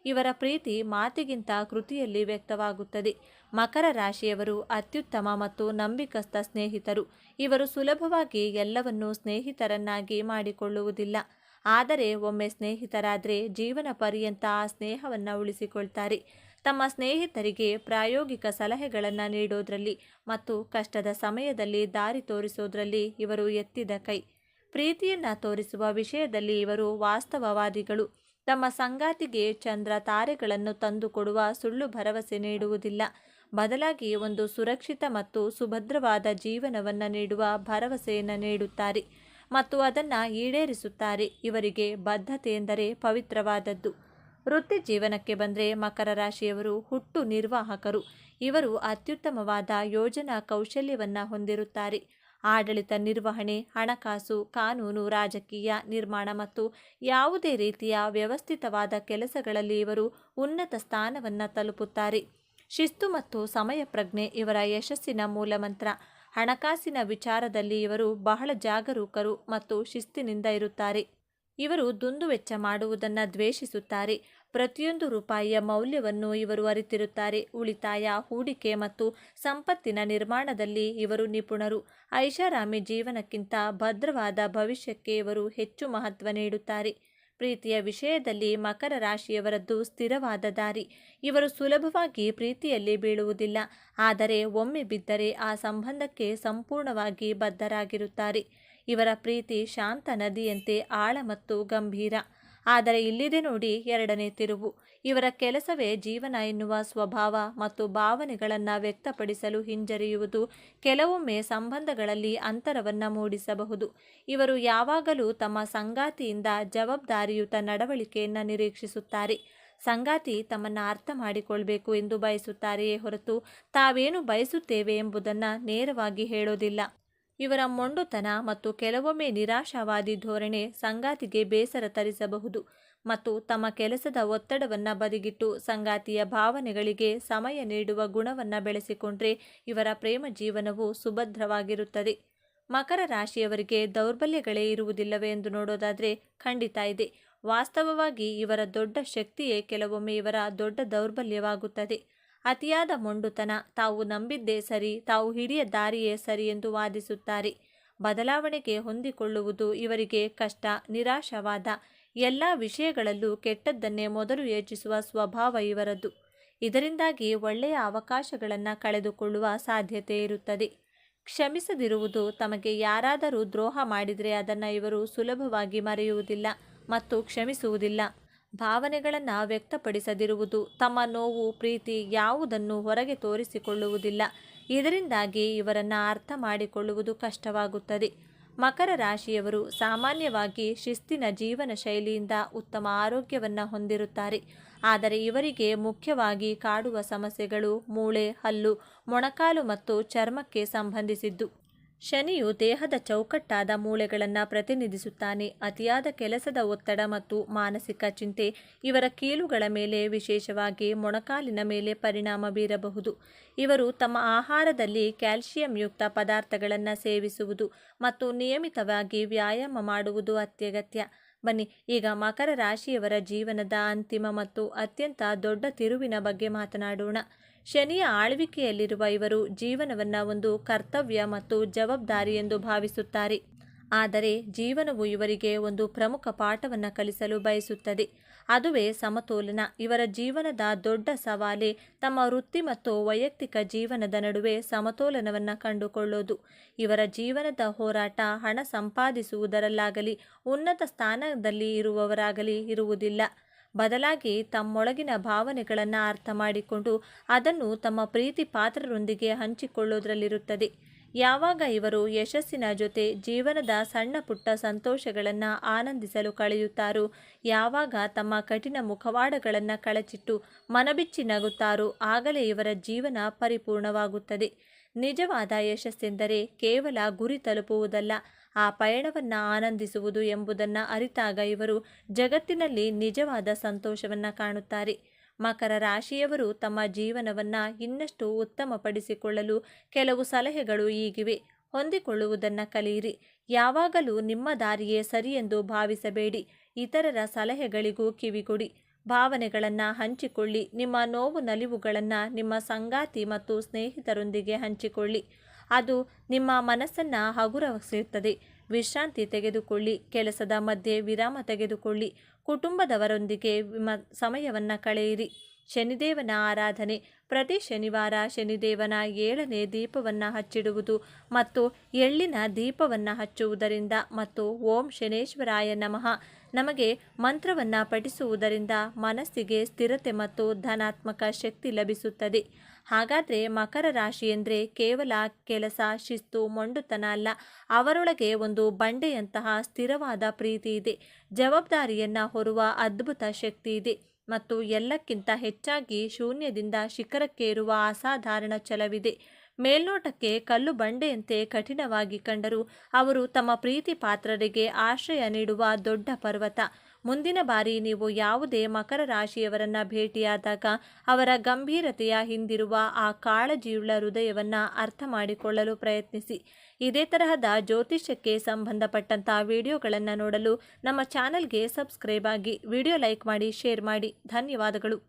ಇವರ ಪ್ರೀತಿ ಮಾತಿಗಿಂತ ಕೃತಿಯಲ್ಲಿ ವ್ಯಕ್ತವಾಗುತ್ತದೆ. ಮಕರ ರಾಶಿಯವರು ಅತ್ಯುತ್ತಮ ಮತ್ತು ನಂಬಿಕಸ್ಥ ಸ್ನೇಹಿತರು. ಇವರು ಸುಲಭವಾಗಿ ಎಲ್ಲವನ್ನೂ ಸ್ನೇಹಿತರನ್ನಾಗಿ ಮಾಡಿಕೊಳ್ಳುವುದಿಲ್ಲ. ಆದರೆ ಒಮ್ಮೆ ಸ್ನೇಹಿತರಾದರೆ ಜೀವನ ಪರ್ಯಂತ ಆ ಸ್ನೇಹವನ್ನು ಉಳಿಸಿಕೊಳ್ತಾರೆ. ತಮ್ಮ ಸ್ನೇಹಿತರಿಗೆ ಪ್ರಾಯೋಗಿಕ ಸಲಹೆಗಳನ್ನು ನೀಡೋದ್ರಲ್ಲಿ ಮತ್ತು ಕಷ್ಟದ ಸಮಯದಲ್ಲಿ ದಾರಿ ತೋರಿಸೋದ್ರಲ್ಲಿ ಇವರು ಎತ್ತಿದ ಕೈ. ಪ್ರೀತಿಯನ್ನು ತೋರಿಸುವ ವಿಷಯದಲ್ಲಿ ಇವರು ವಾಸ್ತವವಾದಿಗಳು. ತಮ್ಮ ಸಂಗಾತಿಗೆ ಚಂದ್ರ ತಾರೆಗಳನ್ನು ತಂದುಕೊಡುವ ಸುಳ್ಳು ಭರವಸೆ ನೀಡುವುದಿಲ್ಲ. ಬದಲಾಗಿ ಒಂದು ಸುರಕ್ಷಿತ ಮತ್ತು ಸುಭದ್ರವಾದ ಜೀವನವನ್ನು ನೀಡುವ ಭರವಸೆಯನ್ನು ನೀಡುತ್ತಾರೆ ಮತ್ತು ಅದನ್ನು ಈಡೇರಿಸುತ್ತಾರೆ. ಇವರಿಗೆ ಬದ್ಧತೆ ಎಂದರೆ ಪವಿತ್ರವಾದದ್ದು. ವೃತ್ತಿ ಜೀವನಕ್ಕೆ ಬಂದರೆ ಮಕರ ರಾಶಿಯವರು ಹುಟ್ಟು ನಿರ್ವಾಹಕರು. ಇವರು ಅತ್ಯುತ್ತಮವಾದ ಯೋಜನಾ ಕೌಶಲ್ಯವನ್ನು ಹೊಂದಿರುತ್ತಾರೆ. ಆಡಳಿತ ನಿರ್ವಹಣೆ, ಹಣಕಾಸು, ಕಾನೂನು, ರಾಜಕೀಯ, ನಿರ್ಮಾಣ ಮತ್ತು ಯಾವುದೇ ರೀತಿಯ ವ್ಯವಸ್ಥಿತವಾದ ಕೆಲಸಗಳಲ್ಲಿ ಇವರು ಉನ್ನತ ಸ್ಥಾನವನ್ನು ತಲುಪುತ್ತಾರೆ. ಶಿಸ್ತು ಮತ್ತು ಸಮಯ ಪ್ರಜ್ಞೆ ಇವರ ಯಶಸ್ಸಿನ ಮೂಲಮಂತ್ರ. ಹಣಕಾಸಿನ ವಿಚಾರದಲ್ಲಿ ಇವರು ಬಹಳ ಜಾಗರೂಕರು ಮತ್ತು ಶಿಸ್ತಿನಿಂದ ಇರುತ್ತಾರೆ. ಇವರು ದುಂದುವೆಚ್ಚ ಮಾಡುವುದನ್ನು ದ್ವೇಷಿಸುತ್ತಾರೆ. ಪ್ರತಿಯೊಂದು ರೂಪಾಯಿಯ ಮೌಲ್ಯವನ್ನು ಇವರು ಅರಿತಿರುತ್ತಾರೆ. ಉಳಿತಾಯ, ಹೂಡಿಕೆ ಮತ್ತು ಸಂಪತ್ತಿನ ನಿರ್ಮಾಣದಲ್ಲಿ ಇವರು ನಿಪುಣರು. ಐಷಾರಾಮಿ ಜೀವನಕ್ಕಿಂತ ಭದ್ರವಾದ ಭವಿಷ್ಯಕ್ಕೆ ಇವರು ಹೆಚ್ಚು ಮಹತ್ವ ನೀಡುತ್ತಾರೆ. ಪ್ರೀತಿಯ ವಿಷಯದಲ್ಲಿ ಮಕರ ರಾಶಿಯವರದ್ದು ಸ್ಥಿರವಾದ ದಾರಿ. ಇವರು ಸುಲಭವಾಗಿ ಪ್ರೀತಿಯಲ್ಲಿ ಬೀಳುವುದಿಲ್ಲ. ಆದರೆ ಒಮ್ಮೆ ಬಿದ್ದರೆ ಆ ಸಂಬಂಧಕ್ಕೆ ಸಂಪೂರ್ಣವಾಗಿ ಬದ್ಧರಾಗಿರುತ್ತಾರೆ. ಇವರ ಪ್ರೀತಿ ಶಾಂತ ನದಿಯಂತೆ ಆಳ ಮತ್ತು ಗಂಭೀರ. ಆದರೆ ಇಲ್ಲಿದೆ ನೋಡಿ ಎರಡನೇ ತಿರುವು. ಇವರ ಕೆಲಸವೇ ಜೀವನ ಎನ್ನುವ ಸ್ವಭಾವ ಮತ್ತು ಭಾವನೆಗಳನ್ನು ವ್ಯಕ್ತಪಡಿಸಲು ಹಿಂಜರಿಯುವುದು ಕೆಲವೊಮ್ಮೆ ಸಂಬಂಧಗಳಲ್ಲಿ ಅಂತರವನ್ನು ಮೂಡಿಸಬಹುದು. ಇವರು ಯಾವಾಗಲೂ ತಮ್ಮ ಸಂಗಾತಿಯಿಂದ ಜವಾಬ್ದಾರಿಯುತ ನಡವಳಿಕೆಯನ್ನು ನಿರೀಕ್ಷಿಸುತ್ತಾರೆ. ಸಂಗಾತಿ ತಮ್ಮನ್ನು ಅರ್ಥ ಮಾಡಿಕೊಳ್ಬೇಕು ಎಂದು ಬಯಸುತ್ತಾರೆಯೇ ಹೊರತು ತಾವೇನು ಬಯಸುತ್ತೇವೆ ಎಂಬುದನ್ನು ನೇರವಾಗಿ ಹೇಳೋದಿಲ್ಲ. ಇವರ ಮೊಂಡುತನ ಮತ್ತು ಕೆಲವೊಮ್ಮೆ ನಿರಾಶಾವಾದಿ ಧೋರಣೆ ಸಂಗಾತಿಗೆ ಬೇಸರ ತರಿಸಬಹುದು ಮತ್ತು ತಮ್ಮ ಕೆಲಸದ ಒತ್ತಡವನ್ನು ಬದಿಗಿಟ್ಟು ಸಂಗಾತಿಯ ಭಾವನೆಗಳಿಗೆ ಸಮಯ ನೀಡುವ ಗುಣವನ್ನು ಬೆಳೆಸಿಕೊಂಡ್ರೆ ಇವರ ಪ್ರೇಮ ಜೀವನವು ಸುಭದ್ರವಾಗಿರುತ್ತದೆ. ಮಕರ ರಾಶಿಯವರಿಗೆ ದೌರ್ಬಲ್ಯಗಳೇ ಇರುವುದಿಲ್ಲವೇ ಎಂದು ನೋಡೋದಾದರೆ ಖಂಡಿತ ಇದೆ. ವಾಸ್ತವವಾಗಿ ಇವರ ದೊಡ್ಡ ಶಕ್ತಿಯೇ ಕೆಲವೊಮ್ಮೆ ಇವರ ದೊಡ್ಡ ದೌರ್ಬಲ್ಯವಾಗುತ್ತದೆ. ಅತಿಯಾದ ಮೊಂಡುತನ. ತಾವು ನಂಬಿದ್ದೇ ಸರಿ, ತಾವು ಹಿಡಿಯ ದಾರಿಯೇ ಸರಿ ಎಂದು ವಾದಿಸುತ್ತಾರೆ. ಬದಲಾವಣೆಗೆ ಹೊಂದಿಕೊಳ್ಳುವುದು ಇವರಿಗೆ ಕಷ್ಟ. ನಿರಾಶಾವಾದ. ಎಲ್ಲ ವಿಷಯಗಳಲ್ಲೂ ಕೆಟ್ಟದ್ದನ್ನೇ ಮೊದಲು ಯೋಚಿಸುವ ಸ್ವಭಾವ ಇವರದ್ದು. ಇದರಿಂದಾಗಿ ಒಳ್ಳೆಯ ಅವಕಾಶಗಳನ್ನು ಕಳೆದುಕೊಳ್ಳುವ ಸಾಧ್ಯತೆ ಇರುತ್ತದೆ. ಕ್ಷಮಿಸದಿರುವುದು. ತಮಗೆ ಯಾರಾದರೂ ದ್ರೋಹ ಮಾಡಿದರೆ ಅದನ್ನು ಇವರು ಸುಲಭವಾಗಿ ಮರೆಯುವುದಿಲ್ಲ ಮತ್ತು ಕ್ಷಮಿಸುವುದಿಲ್ಲ. ಭಾವನೆಗಳನ್ನು ವ್ಯಕ್ತಪಡಿಸದಿರುವುದು. ತಮ್ಮ ನೋವು, ಪ್ರೀತಿ ಯಾವುದನ್ನು ಹೊರಗೆ ತೋರಿಸಿಕೊಳ್ಳುವುದಿಲ್ಲ. ಇದರಿಂದಾಗಿ ಇವರನ್ನು ಅರ್ಥ ಮಾಡಿಕೊಳ್ಳುವುದು ಕಷ್ಟವಾಗುತ್ತದೆ. ಮಕರ ರಾಶಿಯವರು ಸಾಮಾನ್ಯವಾಗಿ ಶಿಸ್ತಿನ ಜೀವನ ಶೈಲಿಯಿಂದ ಉತ್ತಮ ಆರೋಗ್ಯವನ್ನು ಹೊಂದಿರುತ್ತಾರೆ. ಆದರೆ ಇವರಿಗೆ ಮುಖ್ಯವಾಗಿ ಕಾಡುವ ಸಮಸ್ಯೆಗಳು ಮೂಳೆ, ಹಲ್ಲು, ಮೊಣಕಾಲು ಮತ್ತು ಚರ್ಮಕ್ಕೆ ಸಂಬಂಧಿಸಿದ್ದು. ಶನಿಯು ದೇಹದ ಚೌಕಟ್ಟಾದ ಮೂಳೆಗಳನ್ನು ಪ್ರತಿನಿಧಿಸುತ್ತಾನೆ. ಅತಿಯಾದ ಕೆಲಸದ ಒತ್ತಡ ಮತ್ತು ಮಾನಸಿಕ ಚಿಂತೆ ಇವರ ಕೀಲುಗಳ ಮೇಲೆ, ವಿಶೇಷವಾಗಿ ಮೊಣಕಾಲಿನ ಮೇಲೆ ಪರಿಣಾಮ ಬೀರಬಹುದು. ಇವರು ತಮ್ಮ ಆಹಾರದಲ್ಲಿ ಕ್ಯಾಲ್ಸಿಯಂಯುಕ್ತ ಪದಾರ್ಥಗಳನ್ನು ಸೇವಿಸುವುದು ಮತ್ತು ನಿಯಮಿತವಾಗಿ ವ್ಯಾಯಾಮ ಮಾಡುವುದು ಅತ್ಯಗತ್ಯ. ಬನ್ನಿ ಈಗ ಮಕರ ರಾಶಿಯವರ ಜೀವನದ ಅಂತಿಮ ಮತ್ತು ಅತ್ಯಂತ ದೊಡ್ಡ ತಿರುವಿನ ಬಗ್ಗೆ ಮಾತನಾಡೋಣ. ಶನಿಯ ಆಳ್ವಿಕೆಯಲ್ಲಿರುವ ಇವರು ಜೀವನವನ್ನು ಒಂದು ಕರ್ತವ್ಯ ಮತ್ತು ಜವಾಬ್ದಾರಿ ಎಂದು ಭಾವಿಸುತ್ತಾರೆ. ಆದರೆ ಜೀವನವು ಇವರಿಗೆ ಒಂದು ಪ್ರಮುಖ ಪಾಠವನ್ನು ಕಲಿಸಲು ಬಯಸುತ್ತದೆ. ಅದುವೇ ಸಮತೋಲನ. ಇವರ ಜೀವನದ ದೊಡ್ಡ ಸವಾಲೇ ತಮ್ಮ ವೃತ್ತಿ ಮತ್ತು ವೈಯಕ್ತಿಕ ಜೀವನದ ನಡುವೆ ಸಮತೋಲನವನ್ನು ಕಂಡುಕೊಳ್ಳೋದು. ಇವರ ಜೀವನದ ಹೋರಾಟ ಹಣ ಸಂಪಾದಿಸುವುದರಲ್ಲಾಗಲಿ ಉನ್ನತ ಸ್ಥಾನದಲ್ಲಿ ಇರುವವರಾಗಲಿ ಇರುವುದಿಲ್ಲ. ಬದಲಾಗಿ ತಮ್ಮೊಳಗಿನ ಭಾವನೆಗಳನ್ನು ಅರ್ಥ ಮಾಡಿಕೊಂಡು ಅದನ್ನು ತಮ್ಮ ಪ್ರೀತಿ ಪಾತ್ರರೊಂದಿಗೆ ಹಂಚಿಕೊಳ್ಳೋದ್ರಲ್ಲಿರುತ್ತದೆ. ಯಾವಾಗ ಇವರು ಯಶಸ್ಸಿನ ಜೊತೆ ಜೀವನದ ಸಣ್ಣ ಪುಟ್ಟ ಸಂತೋಷಗಳನ್ನು ಆನಂದಿಸಲು ಕಳೆಯುತ್ತಾರೋ, ಯಾವಾಗ ತಮ್ಮ ಕಠಿಣ ಮುಖವಾಡಗಳನ್ನು ಕಳಚಿಟ್ಟು ಮನಬಿಚ್ಚಿ ನಗುತ್ತಾರೋ ಆಗಲೇ ಇವರ ಜೀವನ ಪರಿಪೂರ್ಣವಾಗುತ್ತದೆ. ನಿಜವಾದ ಯಶಸ್ಸೆಂದರೆ ಕೇವಲ ಗುರಿ ತಲುಪುವುದಲ್ಲ, ಆ ಪಯಣವನ್ನು ಆನಂದಿಸುವುದು ಎಂಬುದನ್ನು ಅರಿತಾಗ ಇವರು ಜಗತ್ತಿನಲ್ಲಿ ನಿಜವಾದ ಸಂತೋಷವನ್ನು ಕಾಣುತ್ತಾರೆ. ಮಕರ ರಾಶಿಯವರು ತಮ್ಮ ಜೀವನವನ್ನು ಇನ್ನಷ್ಟು ಉತ್ತಮಪಡಿಸಿಕೊಳ್ಳಲು ಕೆಲವು ಸಲಹೆಗಳು ಈಗಿವೆ. ಹೊಂದಿಕೊಳ್ಳುವುದನ್ನು ಕಲಿಯಿರಿ. ಯಾವಾಗಲೂ ನಿಮ್ಮ ದಾರಿಯೇ ಸರಿ ಎಂದು ಭಾವಿಸಬೇಡಿ. ಇತರರ ಸಲಹೆಗಳಿಗೂ ಕಿವಿಗೊಡಿ. ಭಾವನೆಗಳನ್ನು ಹಂಚಿಕೊಳ್ಳಿ. ನಿಮ್ಮ ನೋವು ನಲಿವುಗಳನ್ನು ನಿಮ್ಮ ಸಂಗಾತಿ ಮತ್ತು ಸ್ನೇಹಿತರೊಂದಿಗೆ ಹಂಚಿಕೊಳ್ಳಿ. ಅದು ನಿಮ್ಮ ಮನಸ್ಸನ್ನು ಹಗುರಗೊಳಿಸುತ್ತದೆ. ವಿಶ್ರಾಂತಿ ತೆಗೆದುಕೊಳ್ಳಿ. ಕೆಲಸದ ಮಧ್ಯೆ ವಿರಾಮ ತೆಗೆದುಕೊಳ್ಳಿ. ಕುಟುಂಬದವರೊಂದಿಗೆ ಸಮಯವನ್ನು ಕಳೆಯಿರಿ. ಶನಿದೇವನ ಆರಾಧನೆ. ಪ್ರತಿ ಶನಿವಾರ ಶನಿದೇವನ 7ನೇ ದೀಪವನ್ನು ಹಚ್ಚಿಡುವುದು ಮತ್ತು ಎಳ್ಳಿನ ದೀಪವನ್ನು ಹಚ್ಚುವುದರಿಂದ ಮತ್ತು ಓಂ ಶನೇಶ್ವರಾಯ ನಮಃ ನಮಗೆ ಮಂತ್ರವನ್ನು ಪಠಿಸುವುದರಿಂದ ಮನಸ್ಸಿಗೆ ಸ್ಥಿರತೆ ಮತ್ತು ಧನಾತ್ಮಕ ಶಕ್ತಿ ಲಭಿಸುತ್ತದೆ. ಹಾಗಾದರೆ ಮಕರ ರಾಶಿ ಎಂದರೆ ಕೇವಲ ಕೆಲಸ, ಶಿಸ್ತು, ಮೊಂಡುತನ ಅಲ್ಲ. ಅವರೊಳಗೆ ಒಂದು ಬಂಡೆಯಂತಹ ಸ್ಥಿರವಾದ ಪ್ರೀತಿ ಇದೆ. ಜವಾಬ್ದಾರಿಯನ್ನು ಹೊರುವ ಅದ್ಭುತ ಶಕ್ತಿ ಇದೆ ಮತ್ತು ಎಲ್ಲಕ್ಕಿಂತ ಹೆಚ್ಚಾಗಿ ಶೂನ್ಯದಿಂದ ಶಿಖರಕ್ಕೇರುವ ಅಸಾಧಾರಣ ಛಲವಿದೆ. ಮೇಲ್ನೋಟಕ್ಕೆ ಕಲ್ಲು ಬಂಡೆಯಂತೆ ಕಠಿಣವಾಗಿ ಕಂಡರೂ ಅವರು ತಮ್ಮ ಪ್ರೀತಿ ಪಾತ್ರರಿಗೆ ಆಶ್ರಯ ನೀಡುವ ದೊಡ್ಡ ಪರ್ವತ. ಮುಂದಿನ ಬಾರಿ ನೀವು ಯಾವುದೇ ಮಕರ ರಾಶಿಯವರನ್ನು ಭೇಟಿಯಾದಾಗ ಅವರ ಗಂಭೀರತೆಯ ಹಿಂದಿರುವ ಆ ಕಾಳಜಿಯುಳ್ಳ ಹೃದಯವನ್ನು ಅರ್ಥ ಮಾಡಿಕೊಳ್ಳಲು ಪ್ರಯತ್ನಿಸಿ. ಇದೇ ತರಹದ ಜ್ಯೋತಿಷ್ಯಕ್ಕೆ ಸಂಬಂಧಪಟ್ಟಂಥ ವಿಡಿಯೋಗಳನ್ನು ನೋಡಲು ನಮ್ಮ ಚಾನಲ್ಗೆ ಸಬ್ಸ್ಕ್ರೈಬ್ ಆಗಿ, ವಿಡಿಯೋ ಲೈಕ್ ಮಾಡಿ, ಶೇರ್ ಮಾಡಿ. ಧನ್ಯವಾದಗಳು.